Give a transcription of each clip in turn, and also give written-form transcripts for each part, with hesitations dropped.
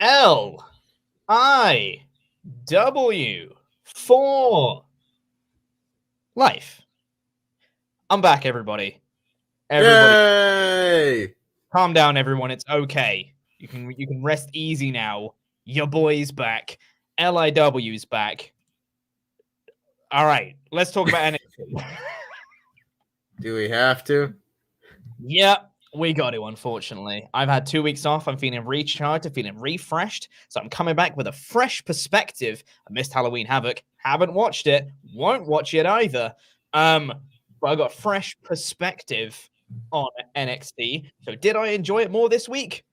LIW for life. I'm back, everybody. Yay! Calm down, everyone. It's okay. You can rest easy now. Your boy's back. LIW's back. All right, let's talk about NXT. Do we have to? Yep, we got to, unfortunately. I've had 2 weeks off. I'm feeling recharged. I'm feeling refreshed. So I'm coming back with a fresh perspective. I missed Halloween Havoc. Haven't watched it. Won't watch it either. But I got fresh perspective on NXT. So did I enjoy it more this week?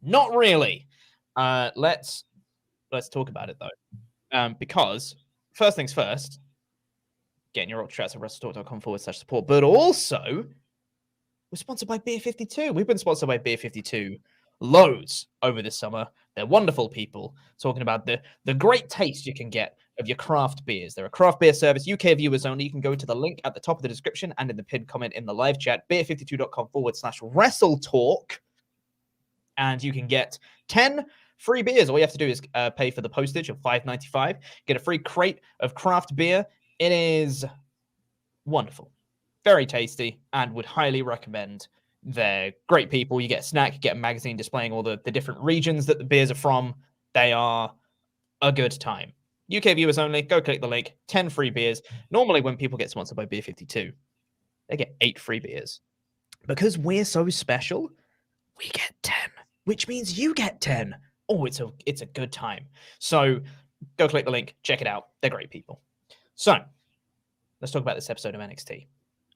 Not really. Let's talk about it, though. Because, first things first, getting your Ultrachats at WrestleTalk.com/support, but also we're sponsored by Beer 52. We've been sponsored by Beer 52 loads over this summer. They're wonderful people talking about the great taste you can get of your craft beers. They're a craft beer service, UK viewers only. You can go to the link at the top of the description and in the pinned comment in the live chat, beer52.com/WrestleTalk. And you can get 10 free beers. All you have to do is pay for the postage of $5.95. Get a free crate of craft beer. It is wonderful. Very tasty, and would highly recommend. They're great people. You get a snack, you get a magazine displaying all the different regions that the beers are from. They are a good time. UK viewers only. Go click the link. 10 free beers. Normally, when people get sponsored by Beer 52, they get 8 free beers. Because we're so special, we get 10, which means you get 10. Oh, it's a good time. So go click the link. Check it out. They're great people. So let's talk about this episode of NXT.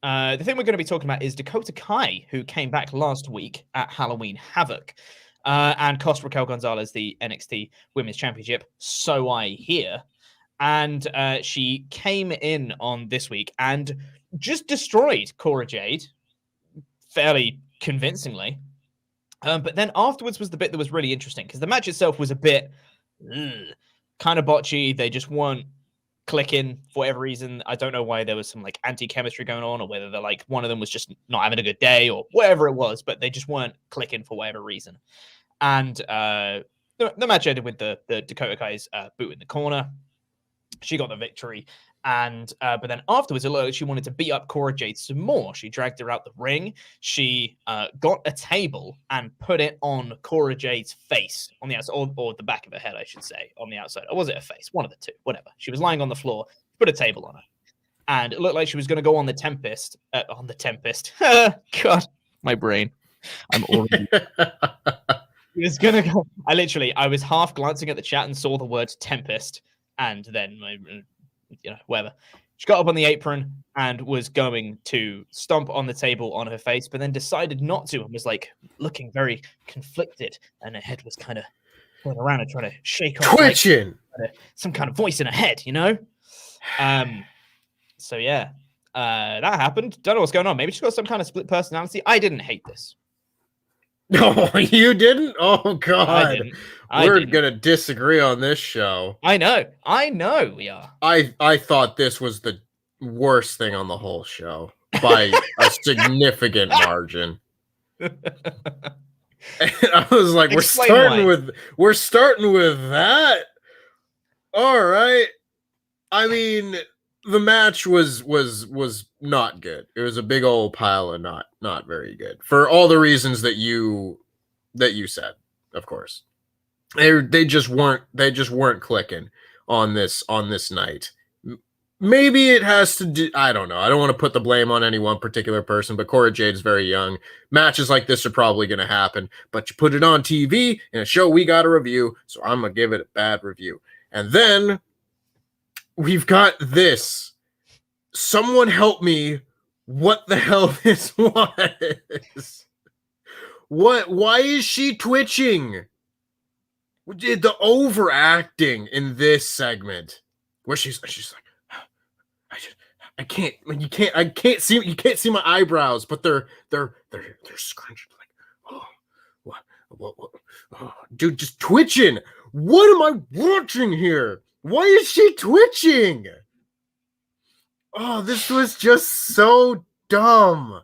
The thing we're going to be talking about is Dakota Kai, who came back last week at Halloween Havoc and cost Raquel Gonzalez the NXT Women's Championship, so I hear. And she came in on this week and just destroyed Cora Jade fairly convincingly. But then afterwards was the bit that was really interesting because the match itself was a bit kind of botchy. They just weren't clicking for whatever reason. I don't know why there was some like anti-chemistry going on, or whether they're like one of them was just not having a good day or whatever it was, but they just weren't clicking for whatever reason. And the match ended with the Dakota Kai's boot in the corner. She got the victory. And but then afterwards, it looked like she wanted to beat up Cora Jade some more. She dragged her out the ring. She got a table and put it on Cora Jade's face on the outside, or the back of her head, I should say, on the outside. Or was it her face? One of the two, whatever. She was lying on the floor, put a table on her. And it looked like she was going to go on the Tempest. On the Tempest. God, my brain. I'm already... He was going to go... I was half glancing at the chat and saw the word Tempest. And then... whatever. She got up on the apron and was going to stomp on the table on her face, but then decided not to and was like looking very conflicted, and her head was kind of going around and trying to shake off twitching some kind of voice in her head, So yeah, that happened. Don't know what's going on. Maybe she's got some kind of split personality. I didn't hate this. No, you didn't? Oh God. We're didn't. Gonna disagree on this show. I know we are. I thought this was the worst thing on the whole show by a significant margin. And I was like, we're starting with that. All right. I mean, the match was not good. It was a big old pile of not very good for all the reasons that you said, of course. They just weren't clicking on this night. Maybe it has to do, I don't know. I don't want to put the blame on any one particular person, but Cora Jade's very young. Matches like this are probably going to happen, but you put it on TV in a show we got a review, so I'm going to give it a bad review. And then we've got this. Someone help me. What the hell this was? Why is she twitching? The overacting in this segment where she's like, I can't see my eyebrows, but they're scrunched like, what, oh, dude, just twitching. What am I watching here? Why is she twitching? Oh, this was just so dumb.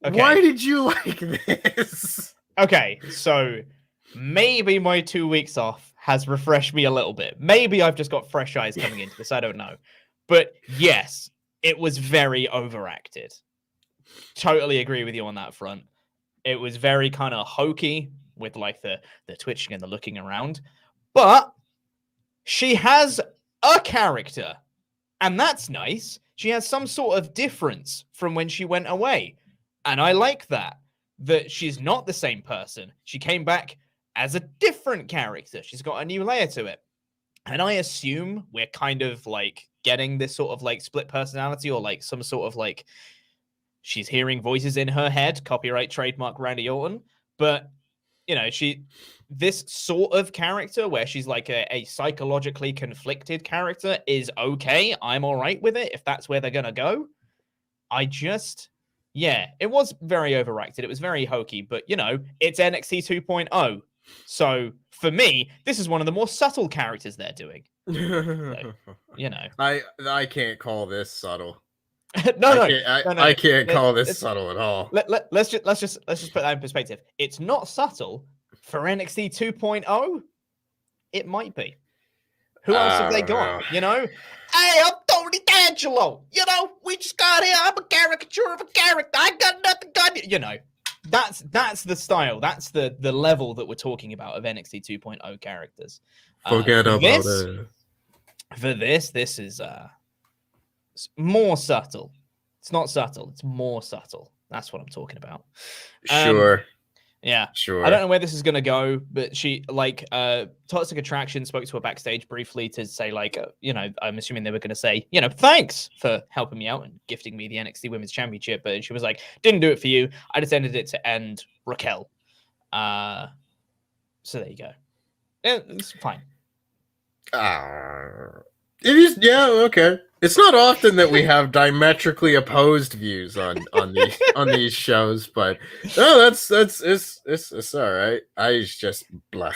Okay. Why did you like this? Okay, so maybe my 2 weeks off has refreshed me a little bit. Maybe I've just got fresh eyes coming into this. I don't know. But yes, it was very overacted. Totally agree with you on that front. It was very kind of hokey with like the twitching and the looking around. But she has a character, and that's nice. She has some sort of difference from when she went away. And I like that she's not the same person. She came back as a different character. She's got a new layer to it. And I assume we're kind of like getting this sort of like split personality, or like some sort of like she's hearing voices in her head, copyright trademark Randy Orton. But, you know, this sort of character where she's like a psychologically conflicted character is okay. I'm all right with it if that's where they're going to go. Yeah, it was very overacted. It was very hokey, but, you know, it's NXT 2.0. So for me, this is one of the more subtle characters they're doing. So, you know, I can't call this subtle. No. I can't call this subtle at all. Let's just put that in perspective. It's not subtle for NXT 2.0. It might be. Who else have they got? Know. You know, hey, I'm Tony D'Angelo. You know, we just got here. I'm a caricature of a character. I got nothing. You know, that's the style. That's the level that we're talking about of NXT 2.0 characters. Forget about it. For this is more subtle. It's not subtle. It's more subtle. That's what I'm talking about. Sure. Yeah. Sure. I don't know where this is going to go, but she, like, Toxic Attraction spoke to her backstage briefly to say, like, you know, I'm assuming they were going to say, you know, thanks for helping me out and gifting me the NXT Women's Championship. But she was like, didn't do it for you. I just ended it to end Raquel. So there you go. It's fine. It is, yeah, okay. It's not often that we have diametrically opposed views on these shows, but no, it's all right. I just blah.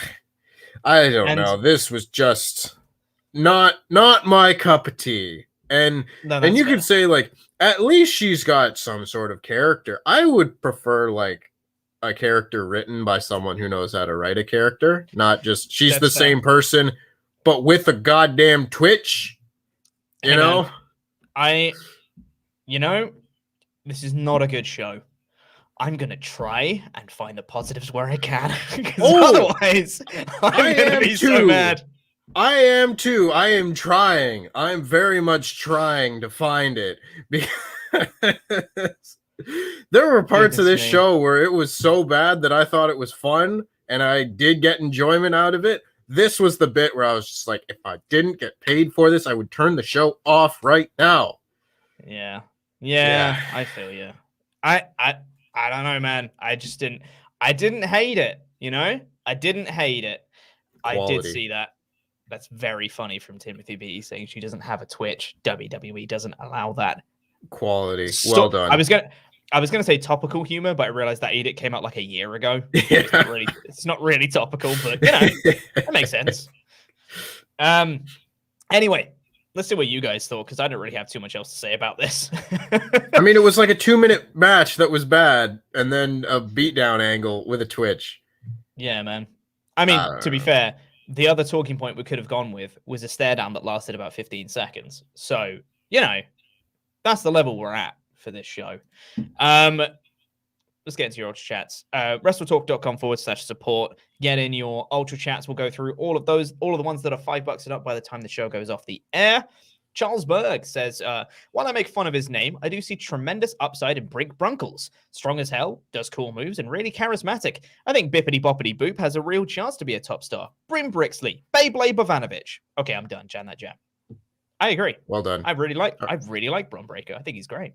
I don't know. This was just not my cup of tea. And you could say, like, at least she's got some sort of character. I would prefer like a character written by someone who knows how to write a character, not just she's the same person but with a goddamn Twitch. You know, this is not a good show. I'm going to try and find the positives where I can. Otherwise, I'm going to be so mad. I am too. I am trying. I'm very much trying to find it. Because there were parts of this show where it was so bad that I thought it was fun, and I did get enjoyment out of it. This was the bit where I was just like, if I didn't get paid for this, I would turn the show off right now. Yeah, I feel you. I don't know, man. I didn't hate it, you know? I didn't hate it. Quality. I did see that. That's very funny from Timothy B saying she doesn't have a Twitch. WWE doesn't allow that. Quality. Well done. I was gonna say topical humor, but I realized that edict came out like a year ago. Yeah. It's not really topical, but you know, that makes sense. Anyway, let's see what you guys thought, because I don't really have too much else to say about this. I mean, it was like a 2-minute match that was bad, and then a beatdown angle with a Twitch. Yeah, man. I mean, to be fair, the other talking point we could have gone with was a stare down that lasted about 15 seconds. So, you know, that's the level we're at for this show. Let's get into your Ultrachats. WrestleTalk.com/support. Get in your Ultrachats. We'll go through all of those, all of the ones that are $5 and up by the time the show goes off the air. Charles Berg says, while I make fun of his name, I do see tremendous upside in Brink Brunkles. Strong as hell, does cool moves, and really charismatic. I think Bippity Boppity Boop has a real chance to be a top star. Brim Brixley, Beyblade Bovanovich. Okay, I'm done. Jan that jam. I agree. Well done. I really like Bron Breakker. I think he's great.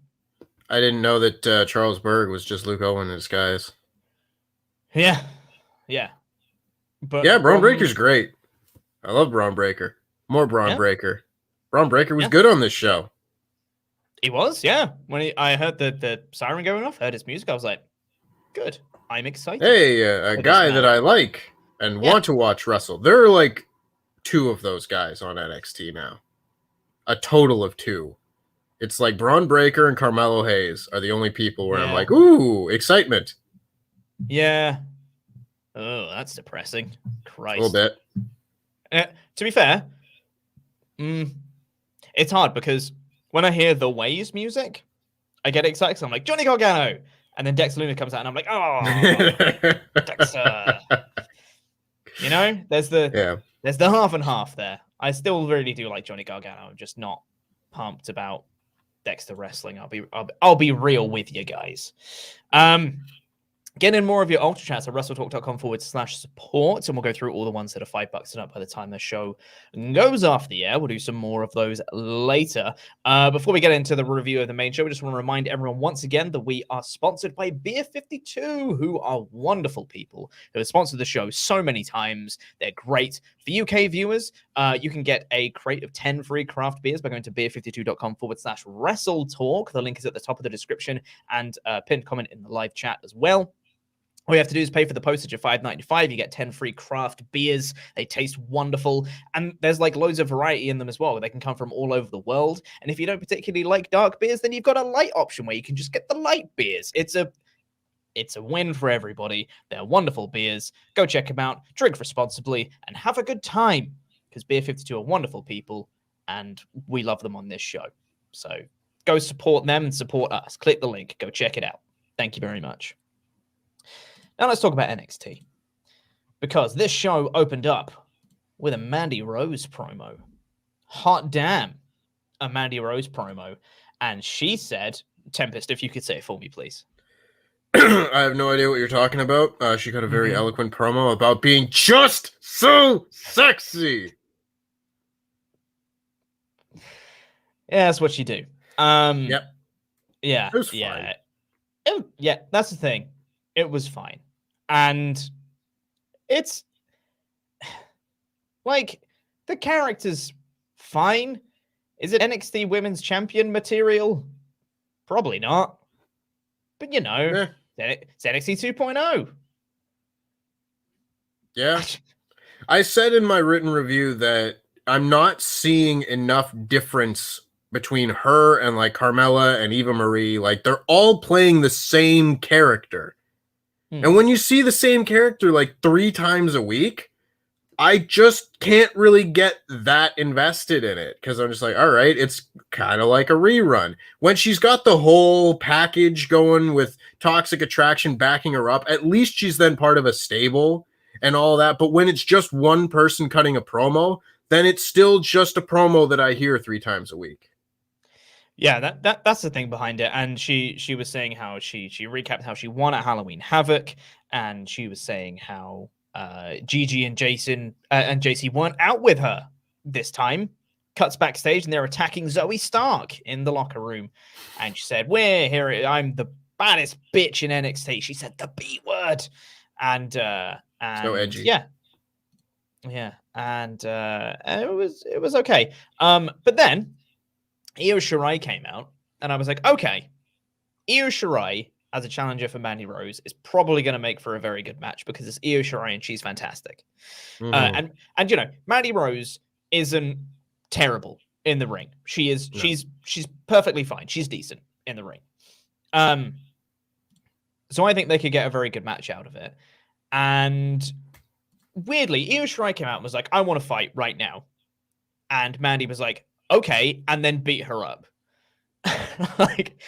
I didn't know that Charles Berg was just Luke Owen in disguise. Yeah. But yeah, Bron Breakker's great. I love Bron Breakker. More Bron Breakker. Bron Breakker was good on this show. He was, yeah. When I heard the siren going off, heard his music, I was like, good. I'm excited. Hey, a guy that I like and want to watch wrestle. There are like 2 of those guys on NXT now. A total of 2. It's like Bron Breakker and Carmelo Hayes are the only people where I'm like, ooh, excitement. Yeah. Oh, that's depressing. Christ. A little bit. To be fair, it's hard because when I hear the Ways music, I get excited. So I'm like, Johnny Gargano. And then Dexter Lumis comes out and I'm like, oh, Dexter. You know, there's the half and half there. I still really do like Johnny Gargano. I'm just not pumped about Dexter wrestling. I'll be real with you guys. Get in more of your Ultra Chats at WrestleTalk.com/support, and we'll go through all the ones that are $5 and up by the time the show goes off the air. We'll do some more of those later. Before we get into the review of the main show, we just want to remind everyone once again that we are sponsored by Beer 52, who are wonderful people who have sponsored the show so many times. They're great. For UK viewers, you can get a crate of 10 free craft beers by going to beer52.com/WrestleTalk. The link is at the top of the description and pinned comment in the live chat as well. All you have to do is pay for the postage of $5.95. You get 10 free craft beers. They taste wonderful. And there's like loads of variety in them as well. They can come from all over the world. And if you don't particularly like dark beers, then you've got a light option where you can just get the light beers. It's a win for everybody. They're wonderful beers. Go check them out. Drink responsibly and have a good time, because Beer 52 are wonderful people and we love them on this show. So go support them and support us. Click the link. Go check it out. Thank you very much. Now let's talk about NXT, because this show opened up with a Mandy Rose promo. Hot damn, a Mandy Rose promo. And she said, Tempest, if you could say it for me, please. I have no idea what you're talking about. She got a very eloquent promo about being just so sexy. Yeah, that's what you do. Yep. Yeah. It was fine. Yeah, that's the thing. It was fine. And it's like the character's fine. Is it NXT Women's Champion material? Probably not. But you know, it's NXT 2.0. Yeah. I said in my written review that I'm not seeing enough difference between her and like Carmella and Eva Marie. Like they're all playing the same character. And when you see the same character like 3 times a week, I just can't really get that invested in it, because I'm just like, all right, it's kind of like a rerun. When she's got the whole package going with Toxic Attraction backing her up, at least she's then part of a stable and all that. But when it's just one person cutting a promo, then it's still just a promo that I hear 3 times a week. Yeah, that's the thing behind it. And she was saying how she recapped how she won at Halloween Havoc, and she was saying how Gigi and Jason and JC weren't out with her this time. Cuts backstage and they're attacking Zoe Stark in the locker room, and she said, "We're here. I'm the baddest bitch in NXT." She said the B word, and so edgy. Yeah, and it was okay. But then Io Shirai came out, and I was like, okay, Io Shirai as a challenger for Mandy Rose is probably going to make for a very good match, because it's Io Shirai and she's fantastic. And you know, Mandy Rose isn't terrible in the ring. She is. No. She's perfectly fine. She's decent in the ring. So I think they could get a very good match out of it. And weirdly, Io Shirai came out and was like, "I want to fight right now," and Mandy was like, "Okay," and then beat her up. Like,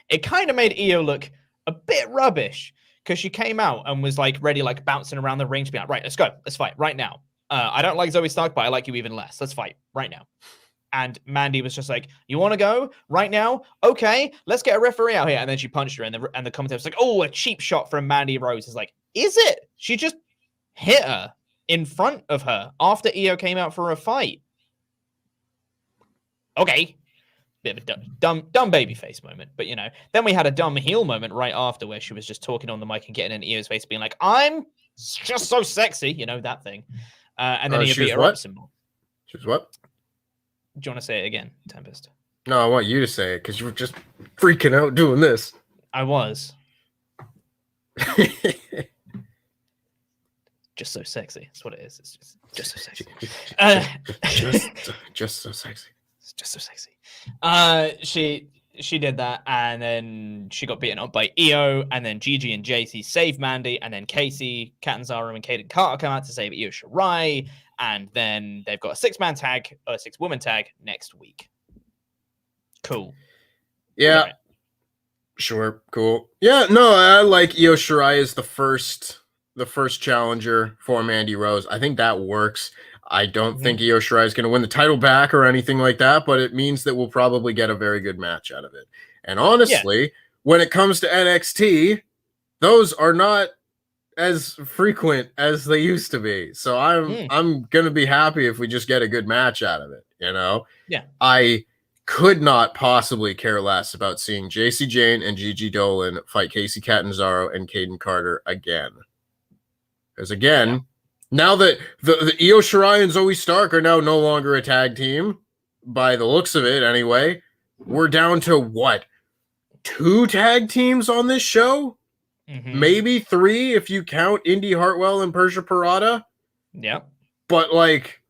it kind of made Io look a bit rubbish, because she came out and was like ready, like bouncing around the ring to be like, "Right, let's go, let's fight right now. I don't like Zoe Stark, but I like you even less. Let's fight right now." And Mandy was just like, "You want to go right now? Okay, let's get a referee out here." And then she punched her, and the commentator was like, "Oh, a cheap shot from Mandy Rose." It's like, is it? She just hit her in front of her after Io came out for a fight. Okay. Bit of a dumb babyface moment. But, you know, then we had a dumb heel moment right after, where she was just talking on the mic and getting in Io's face, being like, "I'm just so sexy," you know, that thing. And then Io beat her up some more. She was what? Do you want to say it again, Tempest? No, I want you to say it, because you were just freaking out doing this. I was. Just so sexy. That's what it is. It's just so sexy. just so sexy. It's just so sexy. she did that, and then she got beaten up by Io, and then Gigi and JC saved Mandy, and then Casey, Catanzaro, and Kaden Carter come out to save Io Shirai, and then they've got a 6-man tag, or a 6-woman tag next week. Cool. Yeah. Right. Sure. Cool. Yeah. No, I like Io Shirai as the first challenger for Mandy Rose. I think that works. I don't think Io Shirai is going to win the title back or anything like that, but it means that we'll probably get a very good match out of it. And honestly, when it comes to NXT, those are not as frequent as they used to be. So I'm going to be happy if we just get a good match out of it, you know? Yeah. I could not possibly care less about seeing JC Jane and Gigi Dolan fight Casey Catanzaro and Kaden Carter again. Because again, now that the Io Shirai and Zoe Stark are now no longer a tag team, by the looks of it anyway, we're down to what? 2 tag teams on this show? Maybe 3 if you count Indy Hartwell and Persia Parada. Yeah. But like,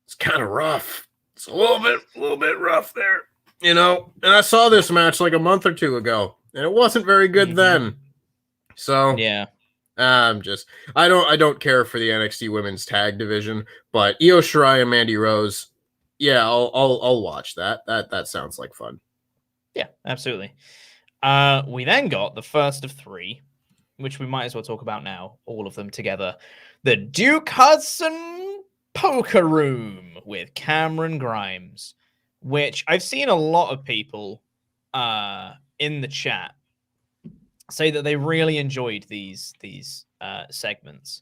it's kind of rough. It's a little bit rough there, you know? And I saw this match like a month or 2 ago, and it wasn't very good then. So yeah. I don't care for the NXT women's tag division, but Io Shirai and Mandy Rose, yeah, I'll watch that. That sounds like fun. Yeah, absolutely. We then got the first of 3, which we might as well talk about now, all of them together. The Duke Hudson Poker Room with Cameron Grimes, which I've seen a lot of people in the chat say that they really enjoyed these segments.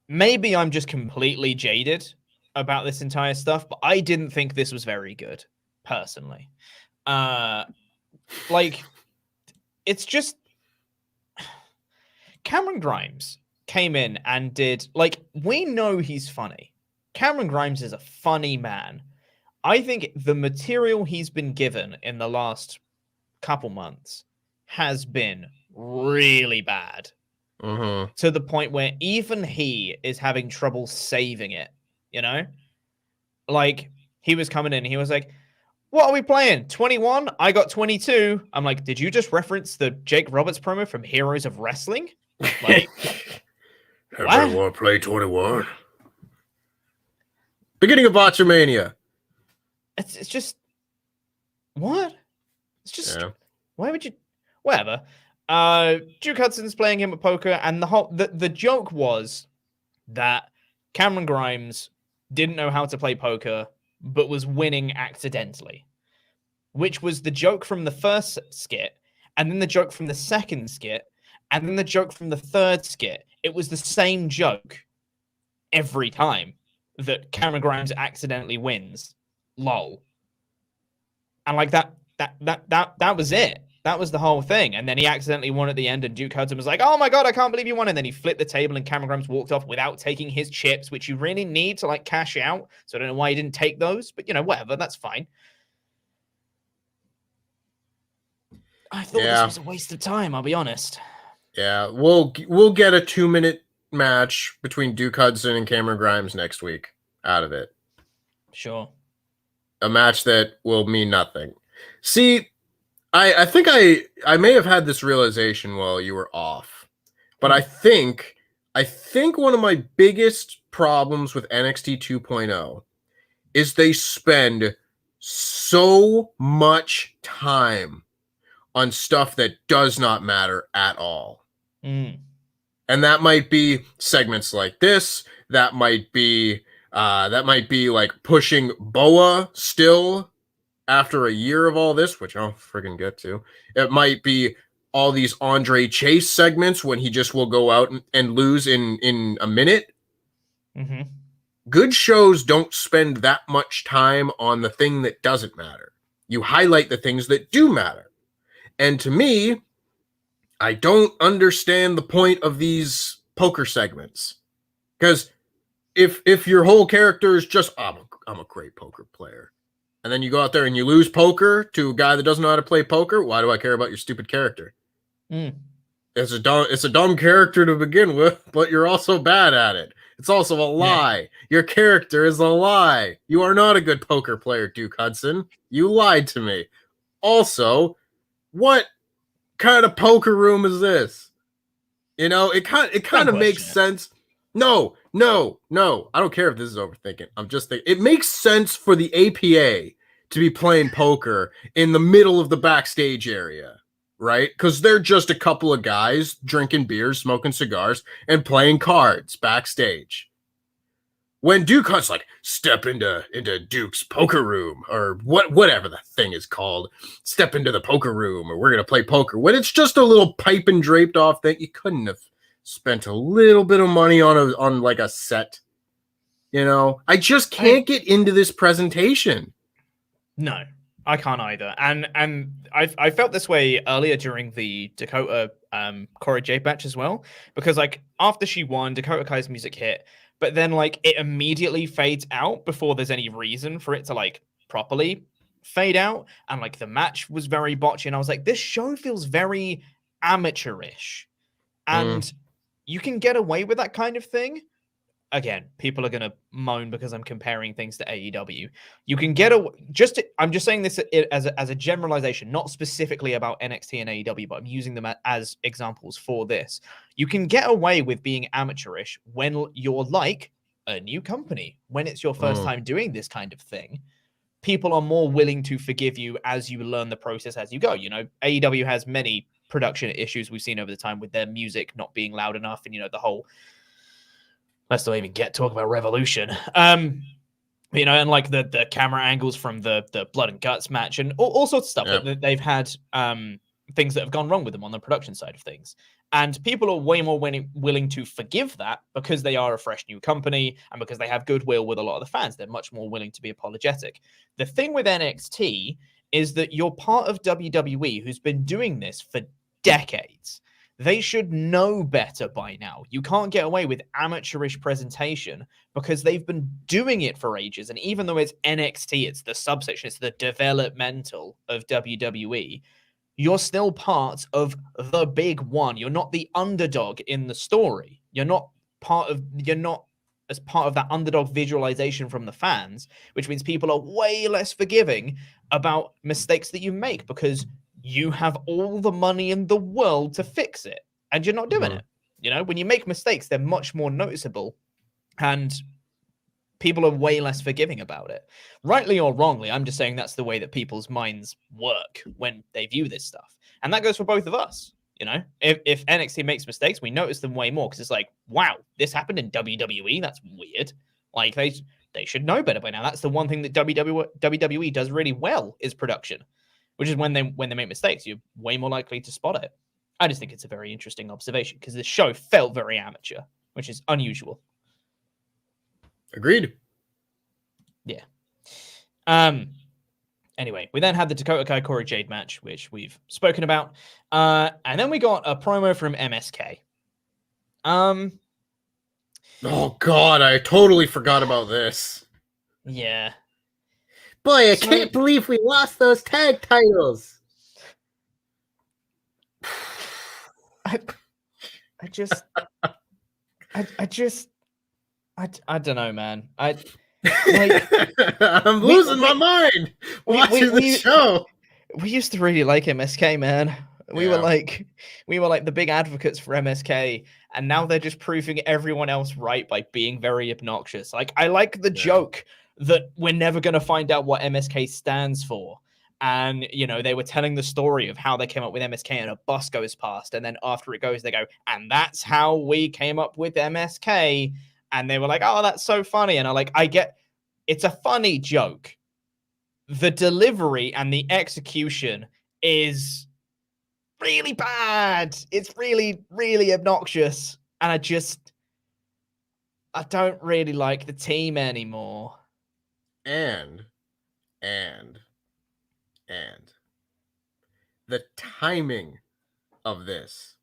Maybe I'm just completely jaded about this entire stuff, but I didn't think this was very good, personally. Like, it's just Cameron Grimes came in and did, like, we know he's funny. Cameron Grimes is a funny man. I think the material he's been given in the last couple months has been really bad to the point where even he is having trouble saving it, you know? Like, he was coming in, he was like, what are we playing? 21? I got 22. I'm like, did you just reference the Jake Roberts promo from Heroes of Wrestling? Like, everyone want to play 21? Beginning of Botchamania. It's just, what? It's just, why would you... Whatever. Duke Hudson's playing him at poker, and the joke was that Cameron Grimes didn't know how to play poker, but was winning accidentally, which was the joke from the first skit, and then the joke from the second skit, and then the joke from the third skit. It was the same joke every time that Cameron Grimes accidentally wins. Lol. And like that was it. That was the whole thing. And then he accidentally won at the end, and Duke Hudson was like, oh my God, I can't believe you won. And then he flipped the table, and Cameron Grimes walked off without taking his chips, which you really need to, like, cash out. So I don't know why he didn't take those, but, you know, whatever. That's fine. I thought this was a waste of time, I'll be honest. Yeah, we'll get a 2-minute match between Duke Hudson and Cameron Grimes next week out of it. Sure. A match that will mean nothing. See, I think I may have had this realization while you were off, but I think one of my biggest problems with NXT 2.0 is they spend so much time on stuff that does not matter at all. And that might be segments like this. That might be like pushing Boa still after a year of all this, which I'll friggin' get to. It might be all these Andre Chase segments when he just will go out and lose in a minute. Good shows don't spend that much time on the thing that doesn't matter. You highlight the things that do matter. And to me, I don't understand the point of these poker segments. Because if your whole character is just, I'm a great poker player, and then you go out there and you lose poker to a guy that doesn't know how to play poker, why do I care about your stupid character? It's a dumb character to begin with, but you're also bad at it. It's also a lie. Your character is a lie. You are not a good poker player, Duke Hudson. You lied to me. Also, what kind of poker room is this? You know, it kind of makes sense. No. I don't care if this is overthinking. I'm just thinking it makes sense for the APA to be playing poker in the middle of the backstage area, right? Because they're just a couple of guys drinking beers, smoking cigars, and playing cards backstage. When Duke Hunt's like, step into Duke's poker room, or whatever the thing is called, step into the poker room, or we're gonna play poker. When it's just a little pipe and draped off thing, you couldn't have spent a little bit of money on like a set. You know, I just can't get into this presentation. No, I can't either. And I felt this way earlier during the Dakota Cora Jade match as well, because like after she won, Dakota Kai's music hit. But then, like, it immediately fades out before there's any reason for it to, like, properly fade out. And, like, the match was very botchy. And I was like, this show feels very amateurish. And you can get away with that kind of thing. Again, people are going to moan because I'm comparing things to AEW. You can get away... I'm just saying this as a generalization, not specifically about NXT and AEW, but I'm using them as examples for this. You can get away with being amateurish when you're like a new company. When it's your first time doing this kind of thing, people are more willing to forgive you as you learn the process as you go. You know, AEW has many production issues we've seen over the time with their music not being loud enough, and, you know, the whole... Let's not even talk about Revolution. You know, and like the camera angles from the Blood and Guts match and all sorts of stuff. That they've had things that have gone wrong with them on the production side of things. And people are way more willing to forgive that because they are a fresh new company and because they have goodwill with a lot of the fans. They're much more willing to be apologetic. The thing with NXT is that you're part of WWE, who's been doing this for decades. They should know better by now. You can't get away with amateurish presentation because they've been doing it for ages. And even though it's NXT, it's the subsection, it's the developmental of WWE, you're still part of the big one. You're not the underdog in the story. You're not as part of that underdog visualization from the fans, which means people are way less forgiving about mistakes that you make because you have all the money in the world to fix it, and you're not doing it. You know, when you make mistakes, they're much more noticeable, and people are way less forgiving about it. Rightly or wrongly, I'm just saying that's the way that people's minds work when they view this stuff. And that goes for both of us. You know, if NXT makes mistakes, we notice them way more because it's like, wow, this happened in WWE. That's weird. Like, they should know better by now. That's the one thing that WWE does really well is production. Which is when they make mistakes, you're way more likely to spot it. I just think it's a very interesting observation because this show felt very amateur, which is unusual. Agreed. Yeah. Anyway, we then had the Dakota Kai Cora Jade match, which we've spoken about. And then we got a promo from MSK. Oh, God, I totally forgot about this. Yeah. Boy, I can't believe we lost those tag titles. I don't know, man. I'm losing my mind watching the show. We used to really like MSK, man. We were like the big advocates for MSK, and now they're just proving everyone else right by being very obnoxious. Like, I like the joke that we're never going to find out what MSK stands for. And, you know, they were telling the story of how they came up with MSK and a bus goes past. And then after it goes, they go, and that's how we came up with MSK. And they were like, oh, that's so funny. And I get, it's a funny joke. The delivery and the execution is really bad. It's really, really obnoxious. And I don't really like the team anymore. And the timing of this.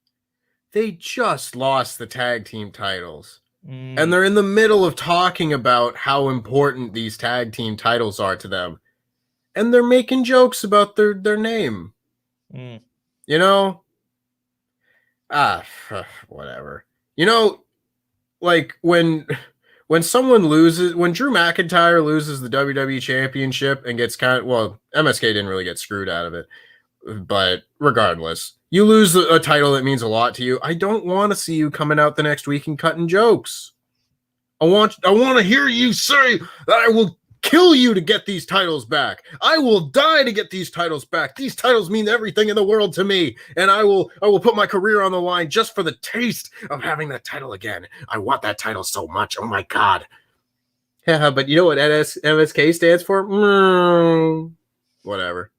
They just lost the tag team titles. And they're in the middle of talking about how important these tag team titles are to them. And they're making jokes about their name. You know? Whatever. You know, like when someone loses, when Drew McIntyre loses the WWE Championship and gets MSK didn't really get screwed out of it, but regardless, you lose a title that means a lot to you. I don't want to see you coming out the next week and cutting jokes. I want to hear you say that I will kill you to get these titles back. I will die to get these titles back. These titles mean everything in the world to me, and I will put my career on the line just for the taste of having that title again. I want that title so much. Oh my god. Yeah, but you know what MSK stands for? Whatever.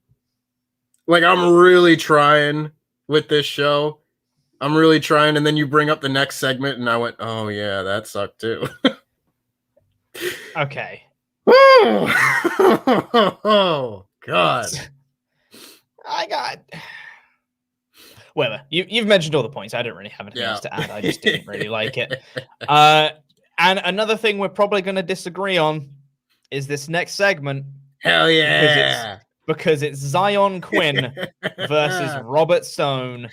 Like, I'm really trying with this show. I'm really trying, and then you bring up the next segment, and I went, oh yeah, that sucked too. Okay. Oh God. I got whatever. You've mentioned all the points. I didn't really have anything else to add. I just didn't really like it. And another thing we're probably going to disagree on is this next segment. Hell yeah. Because it's Xion Quinn versus Robert Stone,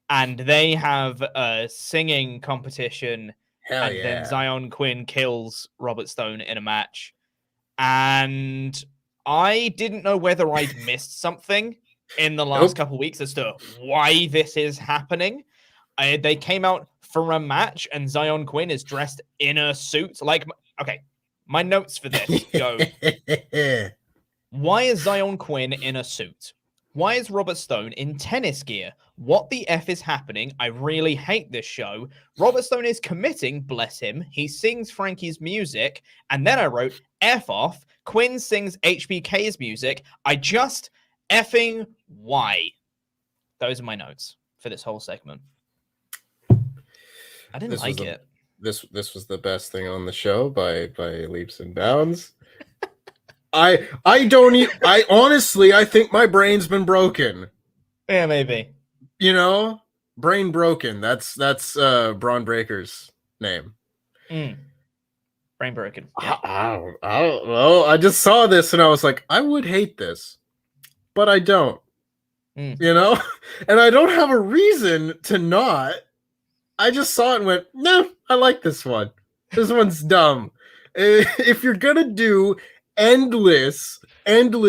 and they have a singing competition. Hell and then Xion Quinn kills Robert Stone in a match. And I didn't know whether I'd missed something in the last couple weeks as to why this is happening. They came out for a match, and Xion Quinn is dressed in a suit. Like, okay, my notes for this go. Why is Xion Quinn in a suit? Why is Robert Stone in tennis gear? What the F is happening? I really hate this show. Robert Stone is committing, bless him. He sings Frankie's music. And then I wrote, F off. Quinn sings HBK's music. I just effing why? Those are my notes for this whole segment. I didn't like it. This was the best thing on the show by leaps and bounds. I honestly, I think my brain's been broken. Yeah, maybe. You know, brain broken. That's Bron Breaker's name. Brain broken. Yeah. I don't know. I just saw this and I was like, I would hate this, but I don't. You know, and I don't have a reason to not. I just saw it and went, no, I like this one. This one's dumb. If you're gonna do endless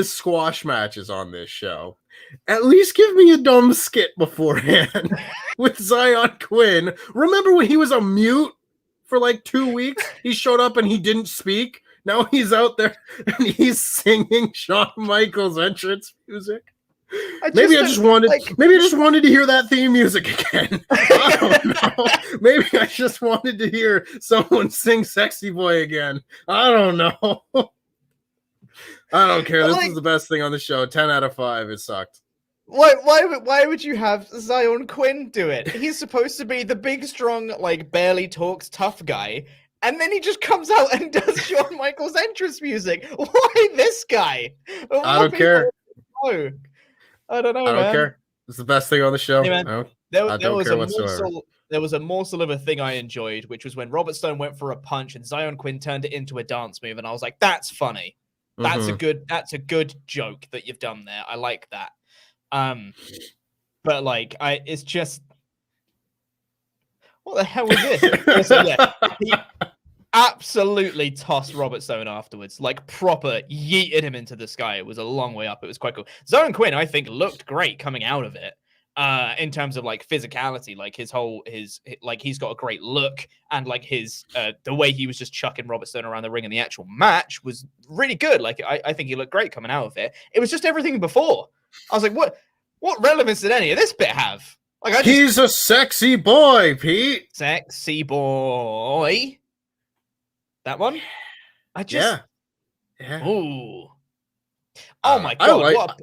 squash matches on this show, at least give me a dumb skit beforehand with Xion Quinn. Remember when he was a mute for like 2 weeks? He showed up and he didn't speak. Now he's out there and he's singing Shawn Michaels entrance music. Maybe I just wanted to hear that theme music again. I don't know. Maybe I just wanted to hear someone sing Sexy Boy again. I don't know. I don't care. This is the best thing on the show. 10 out of 5. It sucked. Why would you have Xion Quinn do it? He's supposed to be the big, strong, like barely talks tough guy, and then he just comes out and does Shawn Michaels entrance music. Why this guy? I don't care. I don't know. I don't care. It's the best thing on the show. Hey, man, I don't care whatsoever. There was a morsel of a thing I enjoyed, which was when Robert Stone went for a punch and Xion Quinn turned it into a dance move, and I was like, "That's funny. That's a good joke that you've done there. I like that." But like, it's just, what the hell was this? Also, yeah, he absolutely tossed Robert Stone afterwards, like proper yeeted him into the sky. It was a long way up. It was quite cool. Xion Quinn, I think, looked great coming out of it. In terms of like physicality, like he's got a great look, and like his the way he was just chucking Robert Stone around the ring in the actual match was really good. Like I think he looked great coming out of it. It was just everything before. I was like, what relevance did any of this bit have? Like, he's a sexy boy, Pete. Sexy boy. That one? Yeah. Ooh. Oh my god.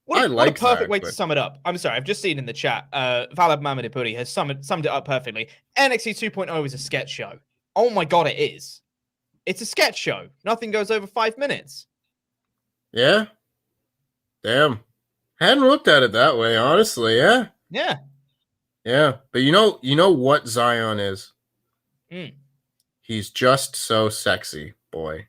What a perfect way to sum it up. I'm sorry, I've just seen in the chat, Valab Mamadipuri has summed it up perfectly. NXT 2.0 is a sketch show. Oh my god, it is. It's a sketch show. Nothing goes over 5 minutes. Yeah. Damn. Hadn't looked at it that way, honestly. Yeah. Yeah. Yeah. But you know what Xion is? He's just so sexy, boy.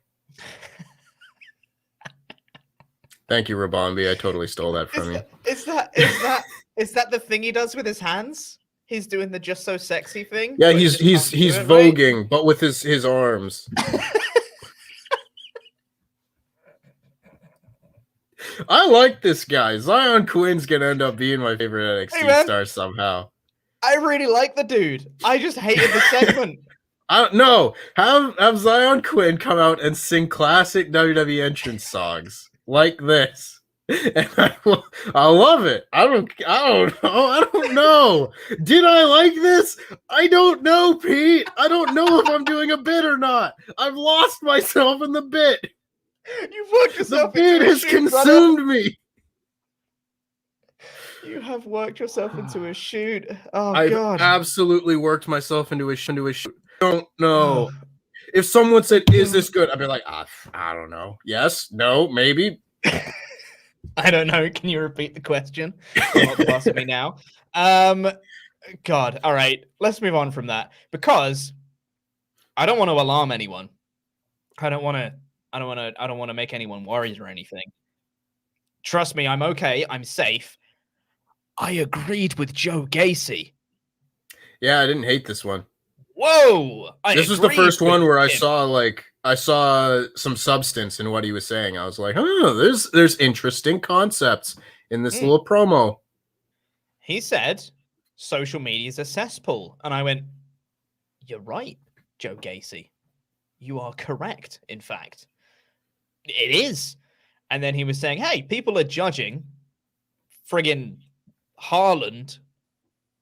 Thank you, Rabambi. I totally stole that from you. Is that the thing he does with his hands? He's doing the just so sexy thing. Yeah, but he he's just can't do it, voguing, right? but with his arms. I like this guy. Xion Quinn's gonna end up being my favorite NXT star somehow. I really like the dude. I just hated the segment. I don't know. Have Xion Quinn come out and sing classic WWE entrance songs like this. And I love it. I don't know. Did I like this? I don't know, Pete. I don't know if I'm doing a bit or not. I've lost myself in the bit. You've worked yourself into a shoot. The bit has consumed me. You have worked yourself into a shoot. Oh, I've God. absolutely worked myself into a shoot. I don't know. If someone said, "Is this good?" I'd be like, I don't know. Yes, no, maybe. I don't know. Can you repeat the question? You're not the boss of me now. God. All right. Let's move on from that because I don't want to alarm anyone. I don't want to make anyone worried or anything. Trust me, I'm okay. I'm safe. I agreed with Joe Gacy. Yeah, I didn't hate this one. Whoa! This was the first one where I saw some substance in what he was saying. I was like, oh, there's interesting concepts in this little promo. He said, social media is a cesspool. And I went, you're right, Joe Gacy. You are correct, in fact. It is. And then he was saying, hey, people are judging friggin' Haaland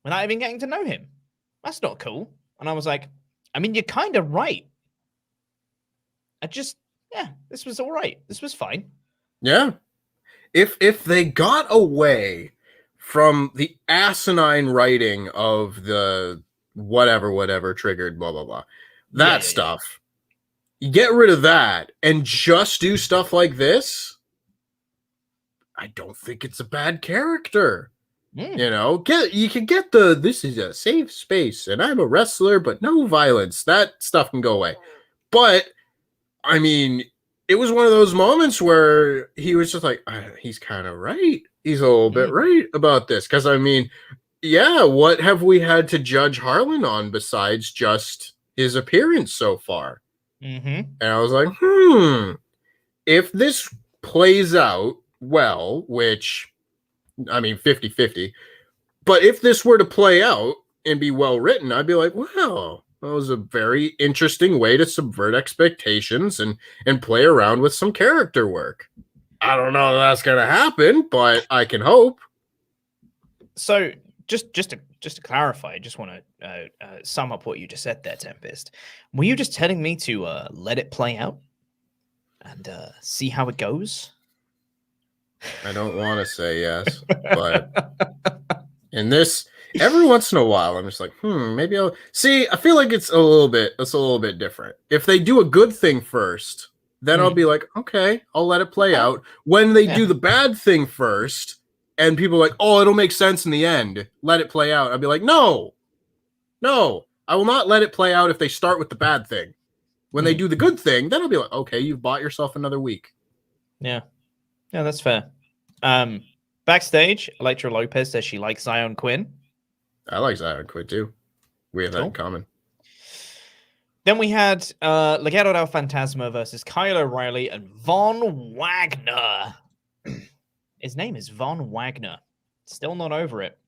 without even getting to know him. That's not cool. And I was like, I mean, you're kind of right. This was all right. This was fine. Yeah. If they got away from the asinine writing of the whatever triggered, blah, blah, blah, that stuff, you get rid of that and just do stuff like this, I don't think it's a bad character. You know, you can get this is a safe space and I'm a wrestler, but no violence. That stuff can go away. But I mean, it was one of those moments where he was just like, he's kind of right. He's a little bit right about this. Because I mean, yeah, what have we had to judge Harlan on besides just his appearance so far? And I was like, if this plays out well, which I mean, 50-50. But if this were to play out and be well written, I'd be like, wow, that was a very interesting way to subvert expectations and play around with some character work. I don't know if that's going to happen, but I can hope. So just to clarify, I just want to sum up what you just said there, Tempest. Were you just telling me to let it play out and see how it goes? I don't want to say yes, but in this, every once in a while, I'm just like, maybe I'll see. I feel like it's a little bit different. If they do a good thing first, then I'll be like, okay, I'll let it play out. When they do the bad thing first, and people are like, oh, it'll make sense in the end, let it play out. I'll be like, no, I will not let it play out if they start with the bad thing. When they do the good thing, then I'll be like, okay, you've bought yourself another week. Yeah. Yeah, that's fair. Backstage, Elektra Lopez says she likes Xion Quinn. I like Xion Quinn too. We have that in common. Then we had Legado del Fantasma versus Kyle O'Reilly and Von Wagner. His name is Von Wagner. Still not over it.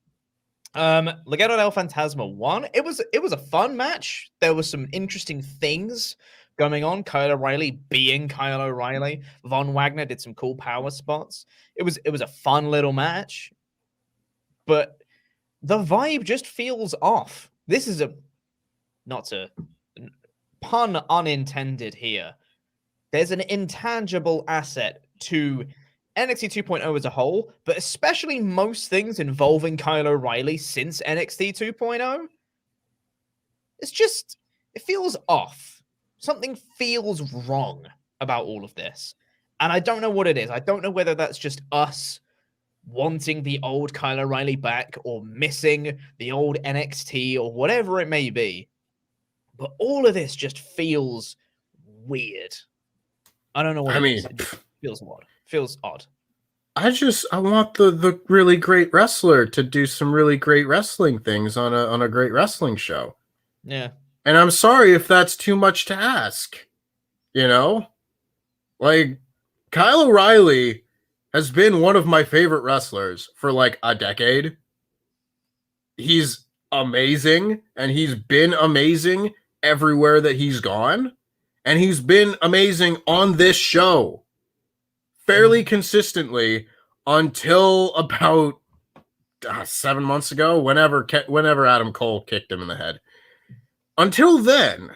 Legado del Fantasma won. It was a fun match. There were some interesting things going on. Kyle O'Reilly being Kyle O'Reilly. Von Wagner did some cool power spots. It was a fun little match. But the vibe just feels off. This is not a pun unintended here. There's an intangible asset to NXT 2.0 as a whole, but especially most things involving Kyle O'Reilly since NXT 2.0. It feels off. Something feels wrong about all of this. And I don't know what it is. I don't know whether that's just us wanting the old Kyle O'Reilly back or missing the old NXT or whatever it may be. But all of this just feels weird. I don't know what it is. It just feels odd. Feels odd. I want the really great wrestler to do some really great wrestling things on a great wrestling show. Yeah. And I'm sorry if that's too much to ask. You know? Like, Kyle O'Reilly has been one of my favorite wrestlers for like a decade. He's amazing, and he's been amazing everywhere that he's gone. And he's been amazing on this show fairly consistently until about 7 months ago, whenever Adam Cole kicked him in the head. Until then,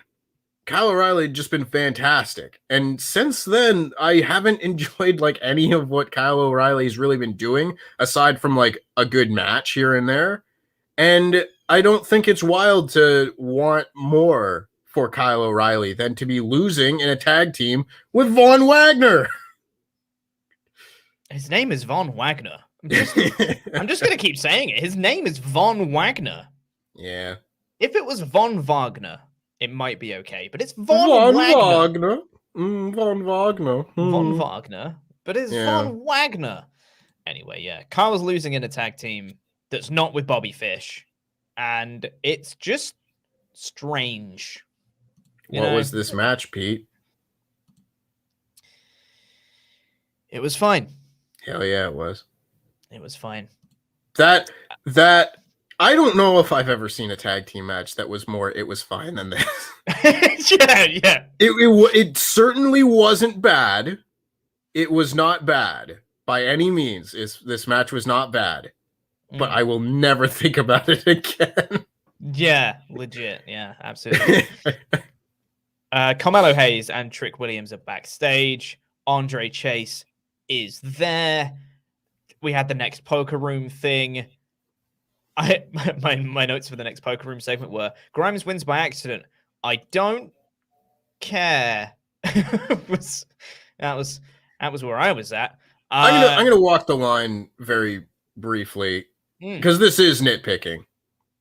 Kyle O'Reilly had just been fantastic. And since then, I haven't enjoyed like any of what Kyle O'Reilly's really been doing, aside from like a good match here and there. And I don't think it's wild to want more for Kyle O'Reilly than to be losing in a tag team with Von Wagner. His name is Von Wagner. I'm just going to keep saying it. His name is Von Wagner. Yeah. If it was Von Wagner, it might be okay, but it's Von Wagner. Von Wagner. Von Wagner. But it's Von Wagner. Anyway, yeah. Kyle's losing in a tag team that's not with Bobby Fish. And it's just strange. What was this match, Pete? It was fine. Hell yeah, it was. It was fine. That I don't know if I've ever seen a tag team match that was more it was fine than this. Yeah. It certainly wasn't bad. It was not bad by any means. This match was not bad. But I will never think about it again. Yeah, legit. Yeah, absolutely. Carmelo Hayes and Trick Williams are backstage. Andre Chase is there. We had the next poker room thing. My notes for the next poker room segment were Grimes wins by accident. I don't care. that was where I was at. I'm gonna walk the line very briefly because this is nitpicking,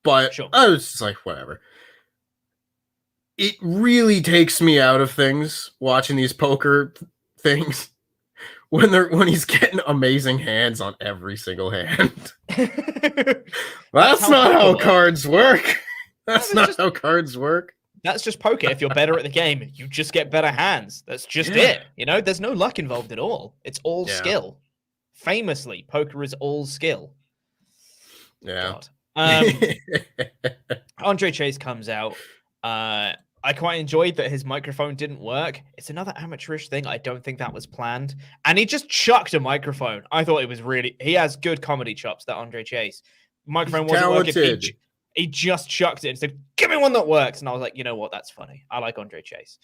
but sure. I was just like, whatever. It really takes me out of things watching these poker things when he's getting amazing hands on every single hand. That's not how cards work. That's not how cards work. That's just poker. If you're better at the game, you just get better hands. That's just it. You know, there's no luck involved at all. It's all skill. Famously, poker is all skill. Yeah. Andre Chase comes out. I quite enjoyed that his microphone didn't work. It's another amateurish thing. I don't think that was planned. And he just chucked a microphone. I thought it was really... He has good comedy chops, that Andre Chase. Microphone wasn't working. He just chucked it and said, give me one that works. And I was like, you know what? That's funny. I like Andre Chase.